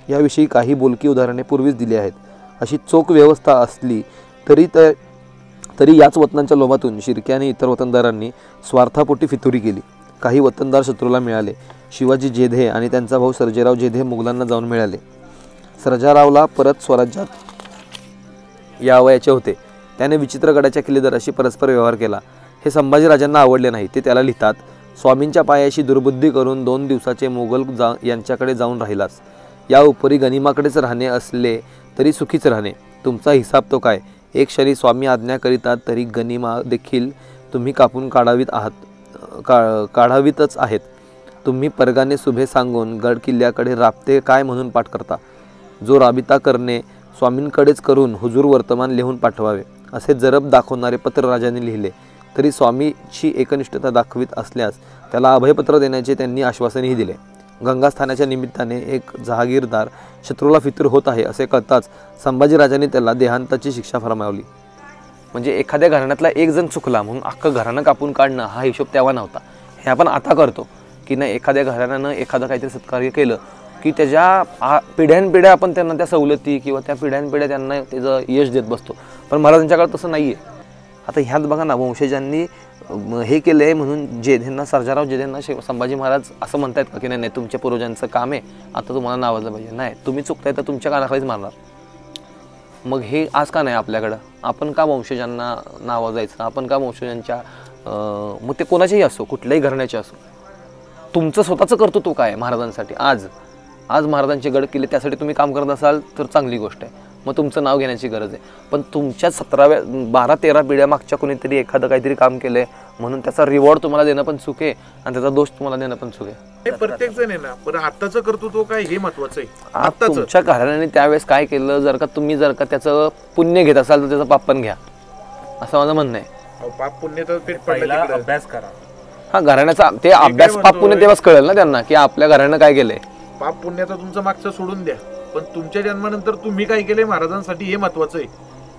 याविषयी काही बोलकी उदाहरणे पूर्वीच दिली आहेत. अशी चोख व्यवस्था असली तरी याच वतनांच्या लोभातून शिर्के आणि इतर वतनदारांनी स्वार्थापोटी फितुरी केली. काही वतनदार शत्रूला मिळाले. शिवाजी जेधे आणि त्यांचा भाऊ सर्जेराव जेधे मुघलांना जाऊन मिळाले. सर्जेरावला परत स्वराज्यात यावयाचे होते. त्याने विचित्रगडाच्या किल्लेदाराशी परस्पर व्यवहार केला. हे संभाजीराजांना आवडले नाही. ते त्याला लिहितात, स्वामींच्या पायाशी दुर्बुद्धी करून 2 दिवसाचे मोगल यांच्याकडे जाऊन राहिलास. या उपरी गनिमाकडेच राहणे असले तरी सुखीच राहणे. तुमचा हिसाब तो काय? एक क्षणी स्वामी आज्ञा करीतात तरी गनिमा देखील तुम्ही कापून काढावीतच आहेत. तुम्ही परगाने सुभे सांगून गड किल्ल्याकडे राबते काय म्हणून पाठ करता. जो राबिता करणे स्वामींकडेच करून हुजूर वर्तमान लिहून पाठवावे असे जरब दाखवणारे पत्र राजांनी लिहिले. तरी स्वामीची एकनिष्ठता दाखवित असल्यास त्याला अभयपत्र देण्याचे त्यांनी आश्वासनही दिले. गंगास्थानाच्या निमित्ताने एक जहागीरदार शत्रूला फितूर होत आहे असे कळताच संभाजीराजांनी त्याला देहांताची शिक्षा फरमावली. म्हणजे एखाद्या घराण्यातला एक जण चुकला म्हणून अख्खं घराणं कापून काढणं हा हिशोब तेव्हा नव्हता. हे आपण आता करतो की नाही एखाद्या घराण्यानं एखादं काहीतरी सत्कार्य केलं की त्याच्या पिढ्यानपिढ्या आपण त्यांना त्या सवलती किंवा त्या पिढ्यानपिढ्या त्यांना त्याचं यश देत बसतो. पण महाराजांच्या काळात तसं नाही आहे. आता ह्यात बघा ना, वंशजांनी हे केलं आहे म्हणून जेधेंना, सर्जाराव जेधेंना संभाजी महाराज असं म्हणतायत का की नाही तुमच्या पूर्वजांचं काम आहे, आता तुम्हाला नावाजलं पाहिजे? नाही, तुम्ही चुकताय तर तुमच्या कानाखालीच मारणार. मग हे आज का नाही आपल्याकडं? आपण का वंशजांना नावाजायचं? आपण का वंशजांच्या मग ते कोणाचेही असो, कुठल्याही घराण्याचे असो, तुमचं स्वतःचं कर्तृत्व काय महाराजांसाठी? आज महाराजांचे गड किल्ले त्यासाठी तुम्ही काम करत असाल तर चांगली गोष्ट आहे, मग तुमचं नाव घेण्याची गरज आहे. पण तुमच्या 17व्या 12-13 पिढ्या मागच्या कोणीतरी एखादं काहीतरी काम केलंय म्हणून त्याचा रिवॉर्ड तुम्हाला देणं पण चूक आहे आणि त्याचा दोष तुम्हाला देणं पण चूक आहे. प्रत्येक जण आहे ना, पण आत्ताचं कर्तृत्व काय हे महत्वाचं आहे. तुमच्या घराण्याने त्यावेळेस काय केलं, जर का त्याचं पुण्य घेत असाल तर त्याचं पाप पण घ्या, असं माझं म्हणणं आहे. पाप पुण्य तर पेट पडला, अभ्यास करा. हा, घराण्याचा ते अभ्यास पाप पुण्य तेव्हाच कळेल ना त्यांना की आपल्या घराण्यानं काय केलंय. पाप पुण्याचा तुमचं मागचं सोडून द्या, पण तुमच्या जन्मानंतर तुम्ही काय केलंय महाराजांसाठी हे महत्वाचं आहे.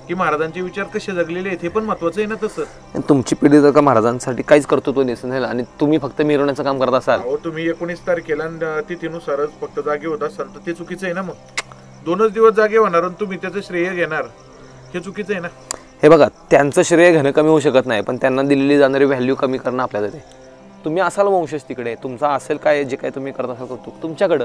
की महाराजांचे विचार कसे जगलेले आहेत हे पण महत्वाचं आहे ना. तसं तुमची पिढी जर का महाराजांसाठी काहीच कर्तृत्व नसेल आणि तुम्ही फक्त मिरवण्याचं काम करत असाल, तुम्ही 19 तारखेला तिथीनुसारच फक्त जागे होत असाल तर ते चुकीचं आहे ना. मग 2च दिवस जागे होणार आणि तुम्ही त्याचं श्रेय घेणार, हे चुकीचं आहे ना. हे बघा, त्यांचं श्रेय घेणं कमी होऊ शकत नाही, पण त्यांना दिलेली जाणारी व्हॅल्यू कमी करणं आपल्याला ते. तुम्ही असाल वंशज तिकडे, तुमचा असेल काय जे काय तुम्ही करत असाल कर्तृत्व तुमच्याकडं,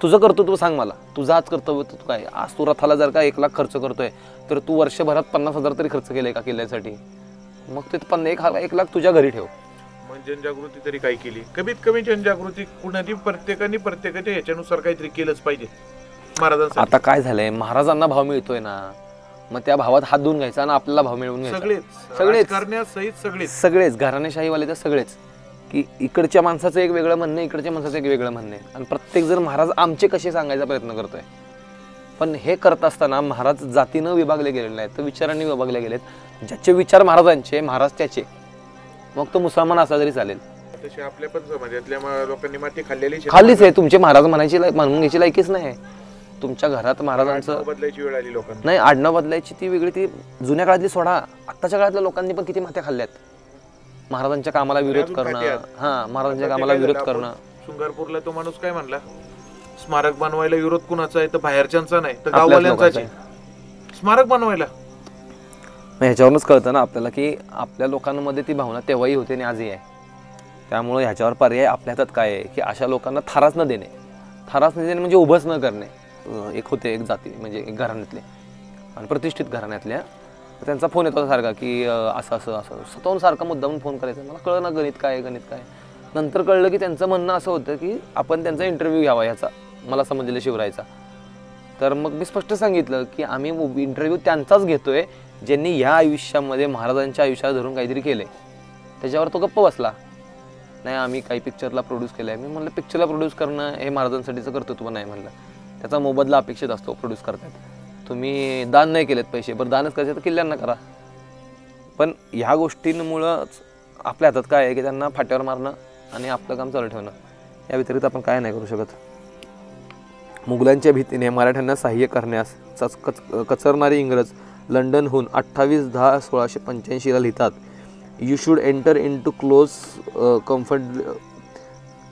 तुझं कर्तृत्व सांग मला, तुझं आज कर्तव्य तू काय. आज तू रथाला जर का 1 लाख खर्च करतोय तर तू वर्षभरात 50,000 तरी खर्च केले का किल्ल्यासाठी? मग ते 1 लाख तुझ्या घरी ठेव. मग जनजागृती तरी काय केली? कमीत कमी जनजागृती कुणाची प्रत्येकाच्या ह्याच्यानुसार काहीतरी केलंच पाहिजे महाराजांसाठी. आता काय झालंय, महाराजांना भाव मिळतोय ना, मग त्या भावात हात धुवून घ्यायचा आणि आपल्याला भाव मिळवून घ्यायचा. सगळेच घराणेशाहीवाले तर सगळेच, की इकडच्या माणसाचं एक वेगळं म्हणणं, इकडच्या माणसाचं एक वेगळं म्हणणं आहे आणि प्रत्येक जण महाराज आमचे कसे सांगायचा प्रयत्न करतोय. पण हे करत असताना महाराज जातीनं विभागले गेलेले नाहीत, तर विचारांनी विभागले गेलेत. ज्याचे विचार महाराजांचे, महाराज त्याचे, मग तो मुसलमान असला तरी चालेल. तसे आपल्या पण समाजातल्या लोकांनी माती खाल्लीच आहे. तुमचे महाराज म्हणून घ्यायची लायकीच नाही. तुमच्या घरात महाराजांचं बदलायची वेळ आली लोकांना. नाही, आडनाव बदलायची ती वेगळी, ती जुन्या काळातली सोडा. आत्ताच्या काळातल्या लोकांनी पण किती माथ्या खाल्ल्यात. महाराजांच्या कामाला विरोध करणं, महाराजांच्या कामाला विरोध करणं. शृंगारपूरला तो माणूस काय म्हणला, स्मारक बनवायला विरोध कुणाचा आहे तर बाहेरच्यांचा नाही तर गाववाल्यांचाच आहे स्मारक बनवायला. ह्याच्यावरूनच कळतं ना आपल्याला की आपल्या लोकांमध्ये ती भावना तेव्हाही होते आणि आजही आहे. त्यामुळे ह्याच्यावर पर्याय आपल्या हातात काय आहे की अशा लोकांना थाराच न देणे म्हणजे उभंच न करणे. एक होते एक जाती म्हणजे एक घराण्यातले आणि प्रतिष्ठित घराण्यातल्या, त्यांचा फोन येतो सारखा की असं स्वतःहून सारखा मुद्दामून फोन करायचा. मला कळलं ना गणित काय. नंतर कळलं की त्यांचं म्हणणं असं होतं की आपण त्यांचा इंटरव्ह्यू घ्यावा ह्याचा, मला समजलेलं शिवरायचा. तर मग मी स्पष्ट सांगितलं की आम्ही इंटरव्ह्यू त्यांचाच घेतोय ज्यांनी ह्या आयुष्यामध्ये महाराजांच्या आयुष्यात धरून काहीतरी केलंय. त्याच्यावर तो गप्प बसला. नाही आम्ही काही पिक्चरला प्रोड्यूस केलं आहे. मी म्हणलं पिक्चरला प्रोड्यूस करणं हे महाराजांसाठीचं कर्तृत्व नाही. म्हणलं त्याचा मोबदला अपेक्षित असतो प्रोड्यूस करतात. तुम्ही दान नाही केलेत पैसे, बरं दानच करायचं तर किल्ल्यांना करा. पण ह्या गोष्टींमुळंच आपल्या हातात काय आहे की त्यांना फाट्यावर मारणं आणि आपलं काम चालू ठेवणं, या व्यतिरिक्त आपण काय नाही करू शकत. मुघलांच्या भीतीने मराठ्यांना सहाय्य करण्यास कचरणारे इंग्रज लंडनहून 28/10/1685 लिहितात, you should enter in to close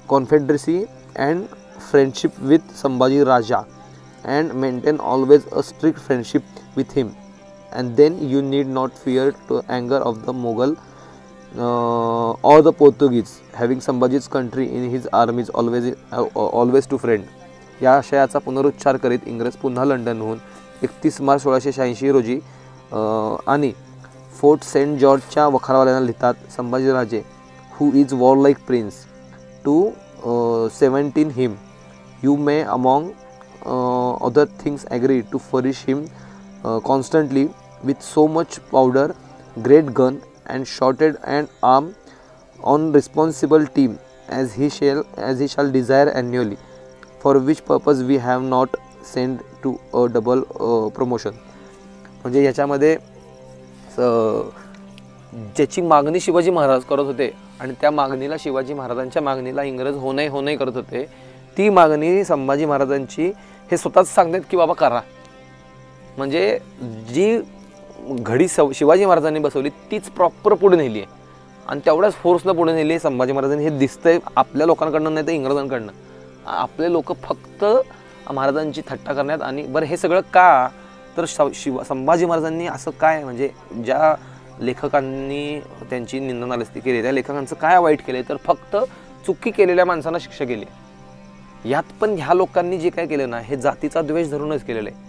confederacy and friendship with Sambhaji Raja and maintain always a strict friendship with him, and then you need not fear to anger of the Mughal or the Portuguese, having Sambhaji's country in his armies always to friend. या आशयाचा पुनरुच्चार करीत इंग्रज पुन्हा लंडनहून 31 मार्च 1686 रोजी आणि फोर्ट सेंट जॉर्जच्या वखारवाल्यांना लिहितात, Sambhajiraje who is warlike prince to 17 him you may among other things agree to furnish him constantly with so much powder, great gun and shotted and arm on responsible team as he shall desire annually, for which purpose we have not sent to a double promotion. म्हणजे याच्यामध्ये ज्याची मागणी शिवाजी महाराज करत होते आणि त्या मागणीला शिवाजी महाराजांच्या मागणीला इंग्रज हो नाही करत होते, ती मागणी संभाजी महाराजांची हे स्वतःच सांगतात की बाबा करा. म्हणजे जी घडी शिवाजी महाराजांनी बसवली तीच प्रॉपर पुढे नेली आहे आणि तेवढ्याच फोर्सनं पुढे नेली संभाजी महाराजांनी. हे दिसतंय आपल्या लोकांकडनं नाही तर इंग्रजांकडनं. आपले लोक फक्त महाराजांची थट्टा करण्यात. आणि बरं हे सगळं का, तर संभाजी महाराजांनी असं काय म्हणजे ज्या लेखकांनी त्यांची निंदनालस्ती केली त्या लेखकांचं काय वाईट केले, तर फक्त चुकी केलेल्या माणसांना शिक्षा केली. यात पण ह्या लोकांनी जे काय केलं ना हे जातीचा द्वेष धरूनच केलेलं आहे.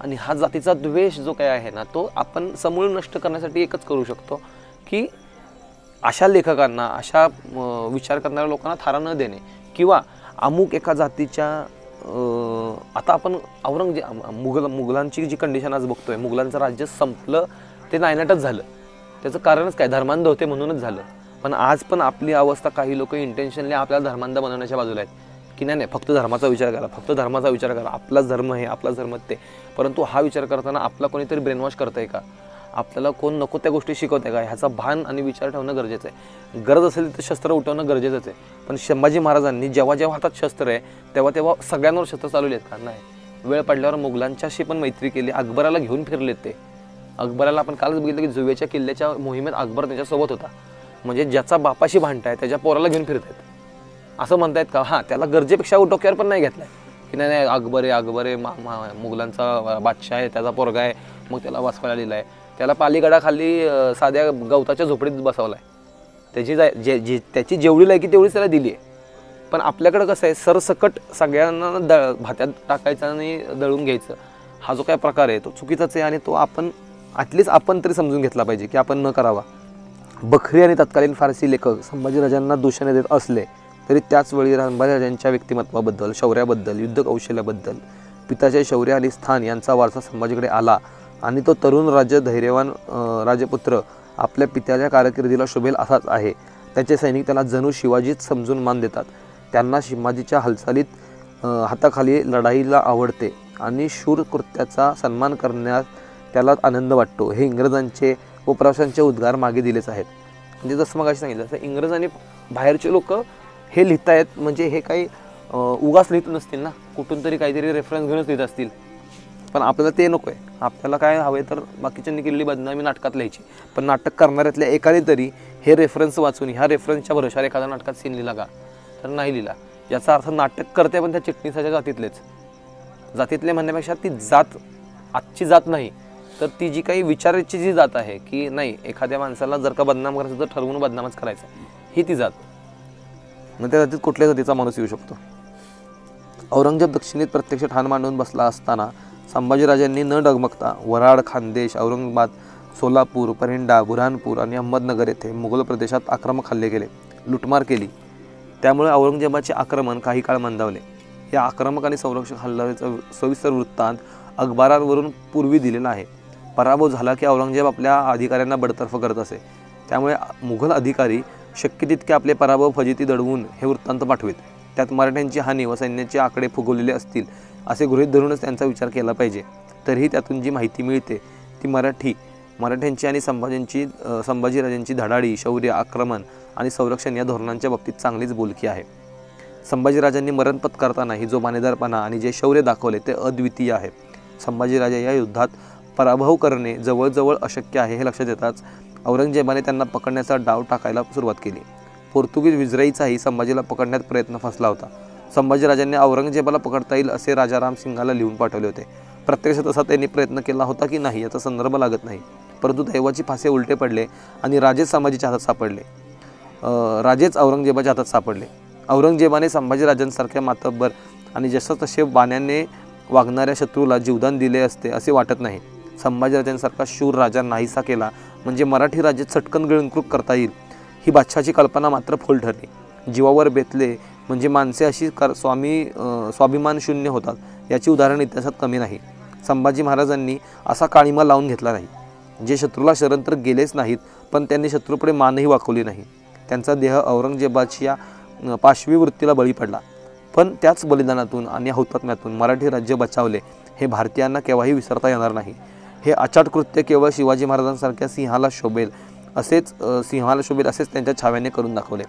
आणि हा जातीचा द्वेष जो काय आहे ना तो आपण समूळ नष्ट करण्यासाठी एकच करू शकतो की अशा लेखकांना, अशा विचार करणाऱ्या लोकांना थारा न देणे, किंवा अमुक एका जातीच्या आता आपण मुघलांची जी कंडिशन आज बघतोय, मुघलांचं राज्य संपलं ते नायनाटच झालं. त्याचं कारणच काय, धर्मांध होते म्हणूनच झालं. पण आज पण आपली अवस्था काही लोक इंटेन्शनली आपल्याला धर्मांध बनवण्याच्या बाजूला आहेत की नाही फक्त धर्माचा विचार करा, फक्त धर्माचा विचार करा, आपलाच धर्म आहे, आपलाच धर्म ते. परंतु हा विचार करताना आपला कोणीतरी ब्रेनवॉश करतंय का, आपल्याला कोण नको त्या गोष्टी शिकवते का, ह्याचा भान आणि विचार ठेवणं गरजेचं आहे. गरज असेल तर शस्त्र उठवणं गरजेचंच आहे. पण संभाजी महाराजांनी जेव्हा जेव्हा हातात शस्त्र आहे तेव्हा तेव्हा सगळ्यांवर शस्त्र चालवले आहेत का, नाही. वेळ पडल्यावर मुघलांच्याशी पण मैत्री केली, अकबराला घेऊन फिरलेत ते. अकबराला आपण कालच बघितलं की जुव्याच्या किल्ल्याच्या मोहिमेत अकबर त्याच्यासोबत होता. म्हणजे ज्याचा बापाशी भांडताय त्याच्या पोराला घेऊन फिरतायत असं म्हणतायत का. हां, त्याला गरजेपेक्षा डोक्यावर पण नाही घेतलाय की नाही नाही अकबर आहे मुघलांचा बादशाह आहे, त्याचा पोरगा आहे, मग त्याला वाचवायला लिहिलाय. त्याला पालीगडाखाली साध्या गवताच्या झोपडीत बसवलाय. त्याची जेवढी लायकी तेवढीच त्याला दिली आहे. पण आपल्याकडं कसं आहे, सरसकट सगळ्यांना भात्यात टाकायचं आणि दळून घ्यायचं, हा जो काय प्रकार आहे तो चुकीचाच आहे. आणि तो आपण ॲटलिस्ट आपण तरी समजून घेतला पाहिजे की आपण न करावा. बखरी आणि तत्कालीन फारसी लेखक संभाजीराजांना दूषणे देत असले तरी त्याचवेळी संभाजीराजांच्या व्यक्तिमत्वाबद्दल, शौर्याबद्दल, युद्ध कौशल्याबद्दल, पिताचे शौर्य आणि स्थान यांचा वारसा संभाजीकडे आला. आणि तो तरुण धैर्यवान राजपुत्र आपल्या पित्याच्या कारकिर्दीला शोभेल असाच आहे. त्याचे सैनिक त्याला जणू शिवाजीच समजून मान देतात. त्यांना शिवाजीच्या हालचालीत हाताखाली लढाईला आवडते आणि शूर कृत्याचा सन्मान करण्यास त्याला आनंद वाटतो. हे इंग्रजांचे व प्रवाशांचे उद्गार मागे दिलेच आहेत. म्हणजे जसं मग सांगितलं तसं इंग्रजांनी बाहेरचे लोक हे लिहितायत म्हणजे हे काही उगाच लिहित नसतील ना, कुठून तरी काहीतरी रेफरन्स घेऊनच लिहित असतील. पण आपल्याला ते नको आहे. आपल्याला काय हवे तर बाकीच्यांनी केलेली बदनामी नाटकात लिहायची. पण नाटक करणाऱ्यातल्या एकाने तरी हे रेफरन्स वाचून ह्या रेफरन्सच्या भरोशावर एखाद्या नाटकात सीन लिहिला का, तर नाही लिहिला. याचा अर्थ नाटक करते पण त्या चिटणीसाच्या जातीतले म्हणण्यापेक्षा ती जात आजची जात नाही, तर ती जी काही विचाराची जी जात आहे की नाही एखाद्या माणसाला जर का बदनाम करायचं तर ठरवून बदनामच करायचं, ही ती जात. मग त्या जातीत कुठल्या जातीचा माणूस येऊ शकतो. औरंगजेब दक्षिणेत प्रत्यक्ष ठाण मांडून बसला असताना संभाजीराजांनी न डगमगता वराड, खानदेश, औरंगाबाद, सोलापूर, परिंडा, बुऱ्हाणपूर आणि अहमदनगर येथे मुघल प्रदेशात आक्रमक हल्ले केले, लुटमार केली. त्यामुळे औरंगजेबाचे आक्रमण काही काळ मंदावले. या आक्रमक आणि संरक्षक हल्ल्याचा सविस्तर वृत्तांत अखबारावरून पूर्वी दिलेला आहे. पराभव झाला की औरंगजेब आपल्या अधिकाऱ्यांना बडतर्फ करत असे. त्यामुळे मुघल अधिकारी शक्य तितके आपले पराभव फजिती दडवून हे वृत्तांत पाठवित. त्यात मराठ्यांची हानी व सैन्याचे आकडे फुगवलेले असतील असे गृहीत धरूनच त्यांचा विचार केला पाहिजे. तरीही त्यातून जी माहिती मिळते ती मराठ्यांची आणि संभाजीराजांची धडाडी, शौर्य, आक्रमण आणि संरक्षण या धोरणांच्या बाबतीत चांगलीच बोलकी आहे. संभाजीराजांनी मरण पत्करतानाही जो मानेदारपणा आणि जे शौर्य दाखवले ते अद्वितीय आहे. संभाजीराजे या युद्धात पराभव करणे जवळजवळ अशक्य आहे हे लक्षात येताच औरंगजेबाने त्यांना पकडण्याचा डाव टाकायला सुरुवात केली. पोर्तुगीज विजराईचाही संभाजीला पकडण्यात प्रयत्न फसला होता. संभाजीराजांनी औरंगजेबाला पकडता येईल असे राजा राम सिंगाला लिहून पाठवले होते. प्रत्यक्षात तसा त्यांनी प्रयत्न केला होता की नाही याचा संदर्भ लागत नाही. परंतु दैवाची फासे उलटे पडले आणि राजेच संभाजीच्या हातात सापडले. राजेच औरंगजेबाच्या हातात सापडले. औरंगजेबाने संभाजीराजांसारख्या मातब्बर आणि जसं तसे बाण्याने वागणाऱ्या शत्रूला जीवदान दिले असते असे वाटत नाही. संभाजीराजांसारखा शूर राजा नाहीसा केला म्हणजे मराठी राज्य चटकन गिळंकृत करता येईल ही बादशाची कल्पना मात्र फोल ठरली. जीवावर बेतले म्हणजे माणसे अशी स्वाभिमान शून्य होतात याची उदाहरण इतिहासात कमी नाही. संभाजी महाराजांनी असा काळिमा लावून घेतला नाही. जे शत्रूला शरण तर गेलेच नाहीत पण त्यांनी शत्रूपुढे मानही वाकवली नाही. त्यांचा देह औरंगजेबाच्या पाशवी वृत्तीला बळी पडला. पण त्याच बलिदानातून आणि हौतात्म्यातून मराठी राज्य बचावले हे भारतीयांना केव्हाही विसरता येणार नाही. हे अचाट कृत्य केवळ शिवाजी महाराजांसारख्या सिंहाला शोभेल असेच त्यांच्या छाव्याने करून दाखवले.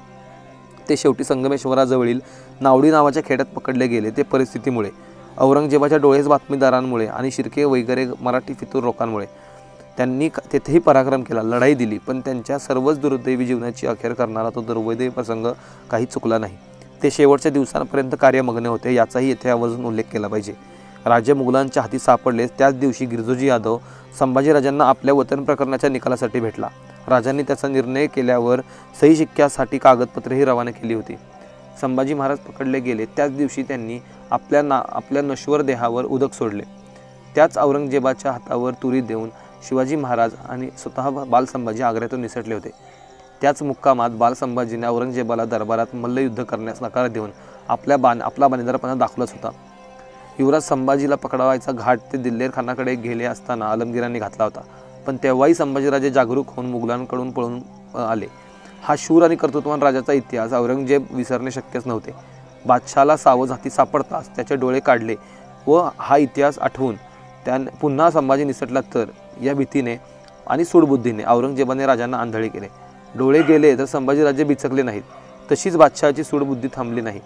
ते शेवटी संगमेश्वराजवळील नावडी नावाच्या खेड्यात पकडले गेले. ते परिस्थितीमुळे, औरंगजेबाच्या डोळेस बातमीदारांमुळे आणि शिर्के वगैरे मराठी फितूर लोकांमुळे. त्यांनी तेथेही पराक्रम केला, लढाई दिली, पण त्यांच्या सर्वच दुर्दैवी जीवनाची अखेर करणारा तो दुर्दैवी प्रसंग काही चुकला नाही. ते शेवटच्या दिवसांपर्यंत कार्यमग्न होते, याचाही येथे आवर्जून उल्लेख केला पाहिजे. राजे मुघलांच्या हाती सापडले त्याच दिवशी गिरजोजी यादव संभाजीराजांना आपल्या वतन प्रकरणाच्या निकालासाठी भेटला. राजांनी त्याचा निर्णय केल्यावर सही शिक्क्यासाठी कागदपत्रेही रवाना केली होती. संभाजी महाराज पकडले गेले त्याच दिवशी त्यांनी आपल्या नश्वर देहावर उदक सोडले. त्याच औरंगजेबाच्या हातावर तुरी देऊन शिवाजी महाराज आणि स्वतः बालसंभाजी आग्र्यातून निसटले होते. त्याच मुक्कामात बालसंभाजीने औरंगजेबाला दरबारात मल्लयुद्ध करण्यास नकार देऊन आपला बाणेदारपणा दाखवलाच होता. युवराज संभाजीला पकडावायचा घाट ते दिल्लेर खानाकडे गेले असताना आलमगीरांनी घातला होता, पण तेव्हाही संभाजीराजे जागरूक होऊन मुघलांकडून पळून आले. हा शूर आणि कर्तृत्ववान राजाचा इतिहास औरंगजेब विसरणे शक्यच नव्हते. बादशाला सावज हाती सापडताच त्याचे डोळे काढले व हा इतिहास आठवून पुन्हा संभाजी निसटला तर या भीतीने आणि सूडबुद्धीने औरंगजेबाने राजांना आंधळे केले. डोळे गेले तर संभाजीराजे बिचकले नाहीत, तशीच बादशहाची सूडबुद्धी थांबली नाही.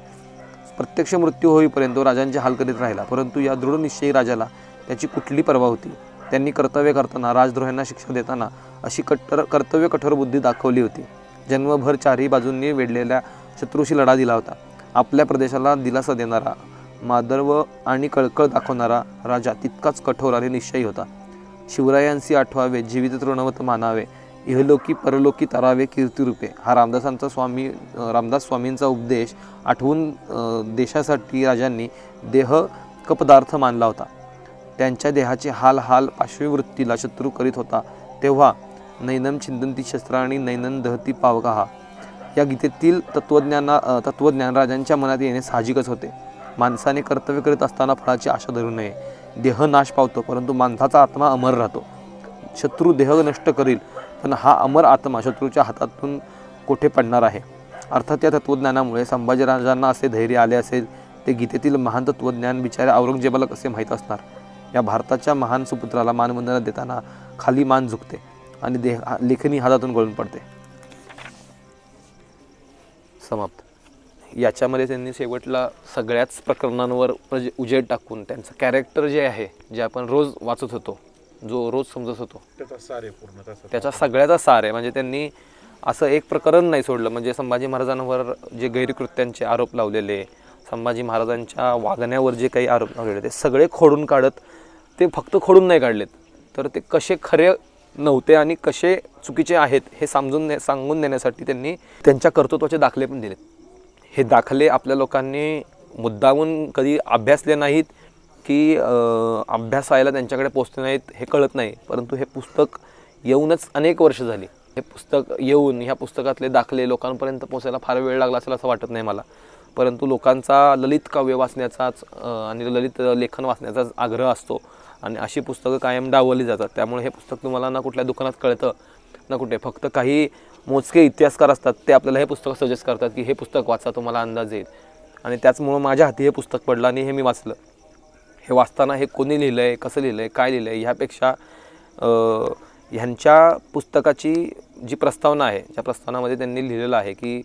प्रत्यक्ष मृत्यू होईपर्यंत राजांचे हाल करीत राहिला, परंतु या दृढ निश्चयी राजाला त्याची कुठली पर्वा होती. त्यांनी कर्तव्य करताना, राजद्रोह्यांना शिक्षा देताना अशी कठोर बुद्धी दाखवली होती. जन्मभर चारही बाजूंनी वेढलेल्या शत्रूशी लढा दिला होता. आपल्या प्रदेशाला दिलासा देणारा, माधर्व आणि कळकळ दाखवणारा राजा तितकाच कठोर आणि निश्चयी होता. शिवरायांशी आठवावे, जीवित तृणवत मानावे, इहलोकी परलोकी तरावे कीर्तिरूपे हा रामदास स्वामींचा उपदेश आठवून देशासाठी राजांनी देह कपदार्थ मानला होता. त्यांच्या देहाचे हाल पार्श्ववृत्तीला शत्रू करीत होता तेव्हा नैनम छिंदंती शस्त्राणी नैनन दहती पावका या गीतेतील तत्वज्ञान राजांच्या मनात येणे साहजिकच होते. माणसाने कर्तव्य करीत असताना फळाची आशा धरू नये. देह नाश पावतो, परंतु माणसाचा आत्मा अमर राहतो. शत्रू देह नष्ट करील, पण हा अमर आत्मा शत्रूच्या हातातून कोठे पडणार आहे. अर्थात या तत्वज्ञानामुळे संभाजीराजांना असे धैर्य आले असेल ते गीतेतील महान तत्वज्ञान बिचाऱ्या औरंगजेबाला कसे माहीत असणार. या भारताच्या महान सुपुत्राला मानवंदना देताना खाली मान झुकते आणि लेखनी हातातून गळून पडते. समाप्त. याच्यामध्ये त्यांनी शेवटला सगळ्याच प्रकरणांवर उजेड टाकून त्यांचं कॅरेक्टर जे आहे, जे आपण रोज वाचत होतो, जो रोज समजत होतो, त्याचा सगळ्याचा सार आहे. म्हणजे त्यांनी असं एक प्रकरण नाही सोडलं. म्हणजे संभाजी महाराजांवर जे गैरकृत्यांचे आरोप लावलेले, संभाजी महाराजांच्या वागण्यावर जे काही आरोप लावलेले, ते सगळे खोडून काढत, ते फक्त खोडून नाही काढलेत, तर ते कसे खरे नव्हते आणि कसे चुकीचे आहेत हे सांगून देण्यासाठी त्यांनी त्यांच्या कर्तृत्वाचे दाखले पण दिलेत. हे दाखले आपल्या लोकांनी मुद्दामून कधी अभ्यासले नाहीत की अभ्यासायला त्यांच्याकडे पोचते नाहीत हे कळत नाही, परंतु हे पुस्तक येऊनच अनेक वर्ष झाली. हे पुस्तक येऊन ह्या पुस्तकातले दाखले लोकांपर्यंत पोचायला फार वेळ लागला असेल असं वाटत नाही मला. परंतु लोकांचा ललित काव्य वाचण्याचाच आणि ललित लेखन वाचण्याचाच आग्रह असतो आणि अशी पुस्तकं कायम डावली जातात. त्यामुळे हे पुस्तक तुम्हाला ना कुठल्या दुकानात कळतं ना कुठे. फक्त काही मोजके इतिहासकार असतात ते आपल्याला हे पुस्तक सजेस्ट करतात की हे पुस्तक वाचा, तुम्हाला अंदाज येईल. आणि त्याचमुळं माझ्या हाती हे पुस्तक पडलं आणि हे मी वाचलं. हे वाचताना हे कोणी लिहिलं आहे, कसं लिहिलं आहे, काय लिहिलं आहे ह्यापेक्षा ह्यांच्या पुस्तकाची जी प्रस्तावना आहे, ज्या प्रस्तावनामध्ये त्यांनी लिहिलेलं आहे की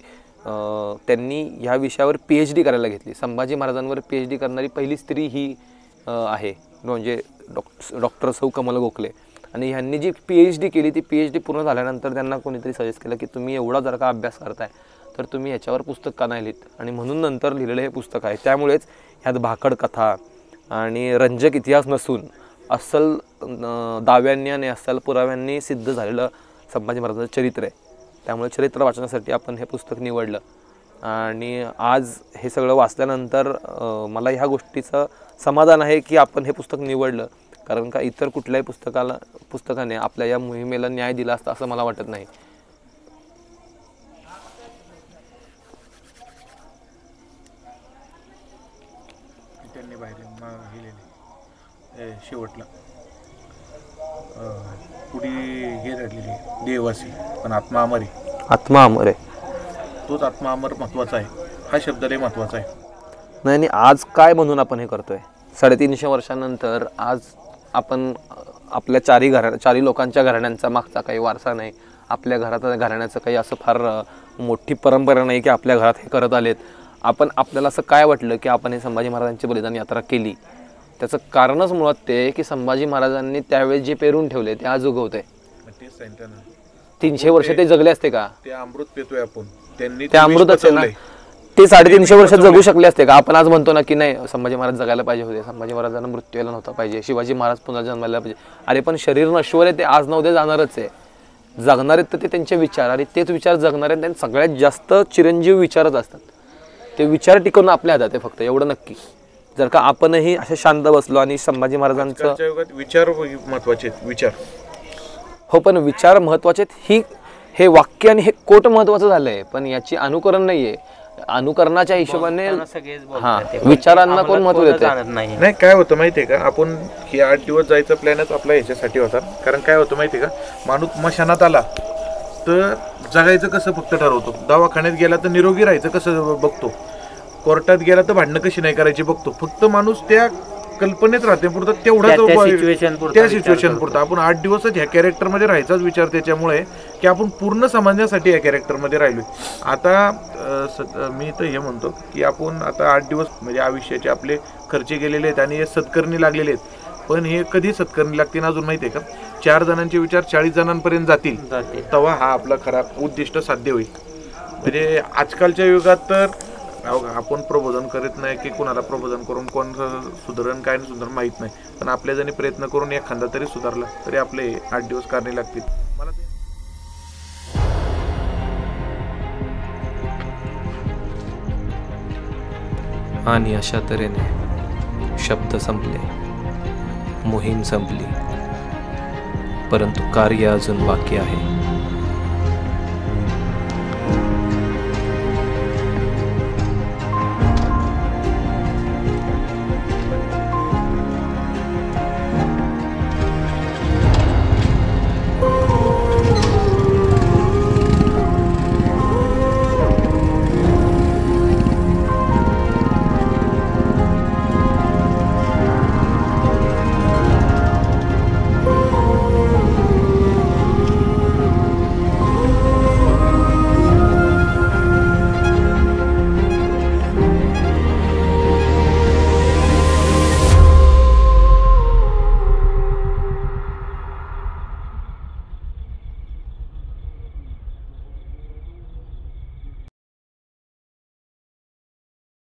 त्यांनी ह्या विषयावर PhD करायला घेतली. संभाजी महाराजांवर PhD करणारी पहिली स्त्री ही आहे, म्हणजे डॉक्टर सौ कमल गोखले. आणि ह्यांनी जी PhD केली ती PhD पूर्ण झाल्यानंतर त्यांना कोणीतरी सजेस्ट केलं की तुम्ही एवढा जर का अभ्यास करताय तर तुम्ही ह्याच्यावर पुस्तक का नाही लिहित, आणि म्हणून नंतर लिहिलेलं हे पुस्तक आहे. त्यामुळेच ह्यात भाकड कथा आणि रंजक इतिहास नसून अस्सल दाव्यांनी आणि अस्सल पुराव्यांनी सिद्ध झालेलं संभाजी महाराजांचं चरित्र आहे. त्यामुळे चरित्र वाचण्यासाठी आपण हे पुस्तक निवडलं. आणि आज हे सगळं वाचल्यानंतर मला ह्या गोष्टीचं समाधान आहे की आपण हे पुस्तक निवडलं, कारण का इतर कुठल्याही पुस्तकाने आपल्या या मोहिमेला न्याय दिला असता असं मला वाटत नाही. त्यांनी शेवटला पुढे हे रडलेली देवासी पण आत्मा अमर आहे. आत्मा अमर आहे, तोच आत्मा अमर महत्त्वाचा आहे. हा शब्द लय महत्त्वाचा आहे. नाही, आज काय म्हणून आपण हे करतोय? 350 वर्षानंतर आज आपण आपल्या चारी लोकांच्या घराण्यांचा मागचा काही वारसा नाही, आपल्या घराण्याचं काही असं फार मोठी परंपरा नाही की आपल्या घरात हे करत आलेत. आपल्याला असं काय वाटलं की आपण हे संभाजी महाराजांची बलिदान यात्रा केली, त्याचं कारणच मुळात ते आहे की संभाजी महाराजांनी त्यावेळेस जे पेरून ठेवले ते आज उगवतंय. तेच सांगितलं ना, 300 वर्ष ते जगले असते का? ते अमृत पितोय आपण, त्यांनी ते अमृतच आहे ना. ते 350 वर्ष जगू शकले असते का? आपण आज म्हणतो ना की नाही संभाजी महाराज जगायला पाहिजे होते, संभाजी महाराजांना मृत्यू यायला नव्हता पाहिजे, शिवाजी महाराज पुन्हा जन्मायला पाहिजे. अरे पण शरीर नश्वर आहे, ते आज न उद्या जाणारच आहे. जगणार आहेत तर ते त्यांचे विचार, आणि तेच विचार जगणार आहेत. त्यांनी सगळ्यात जास्त चिरंजीव विचारच असतात. ते विचार टिकवणं आपल्या हातात आहे फक्त, एवढं नक्की. जर का आपणही असे शांत बसलो आणि संभाजी महाराजांचं विचार महत्वाचे, विचार हो पण विचार महत्वाचे आहेत. हे वाक्य आणि हे कोट महत्वाचं झालंय, पण याची अनुकरण नाहीये. अनुकरणाच्या हिशोबाने विचारांना कोण महत्व देते? नाही, काय होतं माहितीये का, आपण हे 8 दिवस जायचा प्लॅनच आपला ह्याच्यासाठी होता. कारण काय होतं माहितीये का, माणूस मशानात आला तर जगायचं कसं फक्त ठरवतो, दवाखान्यात गेला तर निरोगी राहायचं कसं बघतो, कोर्टात गेला तर भांडणं कशी नाही करायची बघतो. फक्त माणूस त्या कल्पनेत राहते पुरतं, तेवढाच त्या सिच्युएशन पुरतं. आपण 8 दिवसच ह्या कॅरेक्टरमध्ये राहायचाच विचार, त्याच्यामुळे की आपण पूर्ण समजण्यासाठी या कॅरेक्टरमध्ये राहिलो. आता मी तर हे म्हणतो की आपण आता 8 दिवस म्हणजे आयुष्याचे आपले खर्चे गेलेले आहेत आणि हे सत्कर्मी लागलेले आहेत. पण हे कधी सत्कर्मी लागतील अजून माहिती आहे का? 4 जणांचे विचार 40 जणांपर्यंत जातील, तेव्हा हा आपला खरा उद्दिष्ट साध्य होईल. म्हणजे आजकालच्या युगात तर आपण प्रबोधन करीत नाही की कोणाला प्रबोधन करून कोण सुधारण काय सुधारण माहीत नाही, पण आपल्या जणी प्रयत्न करून एखादा तरी सुधारला तरी आपले 8 दिवस कारणे लागतील. मला आणि अशा तऱ्हेने शब्द संपले, मोहीम संपली, परंतु कार्य अजून बाकी आहे.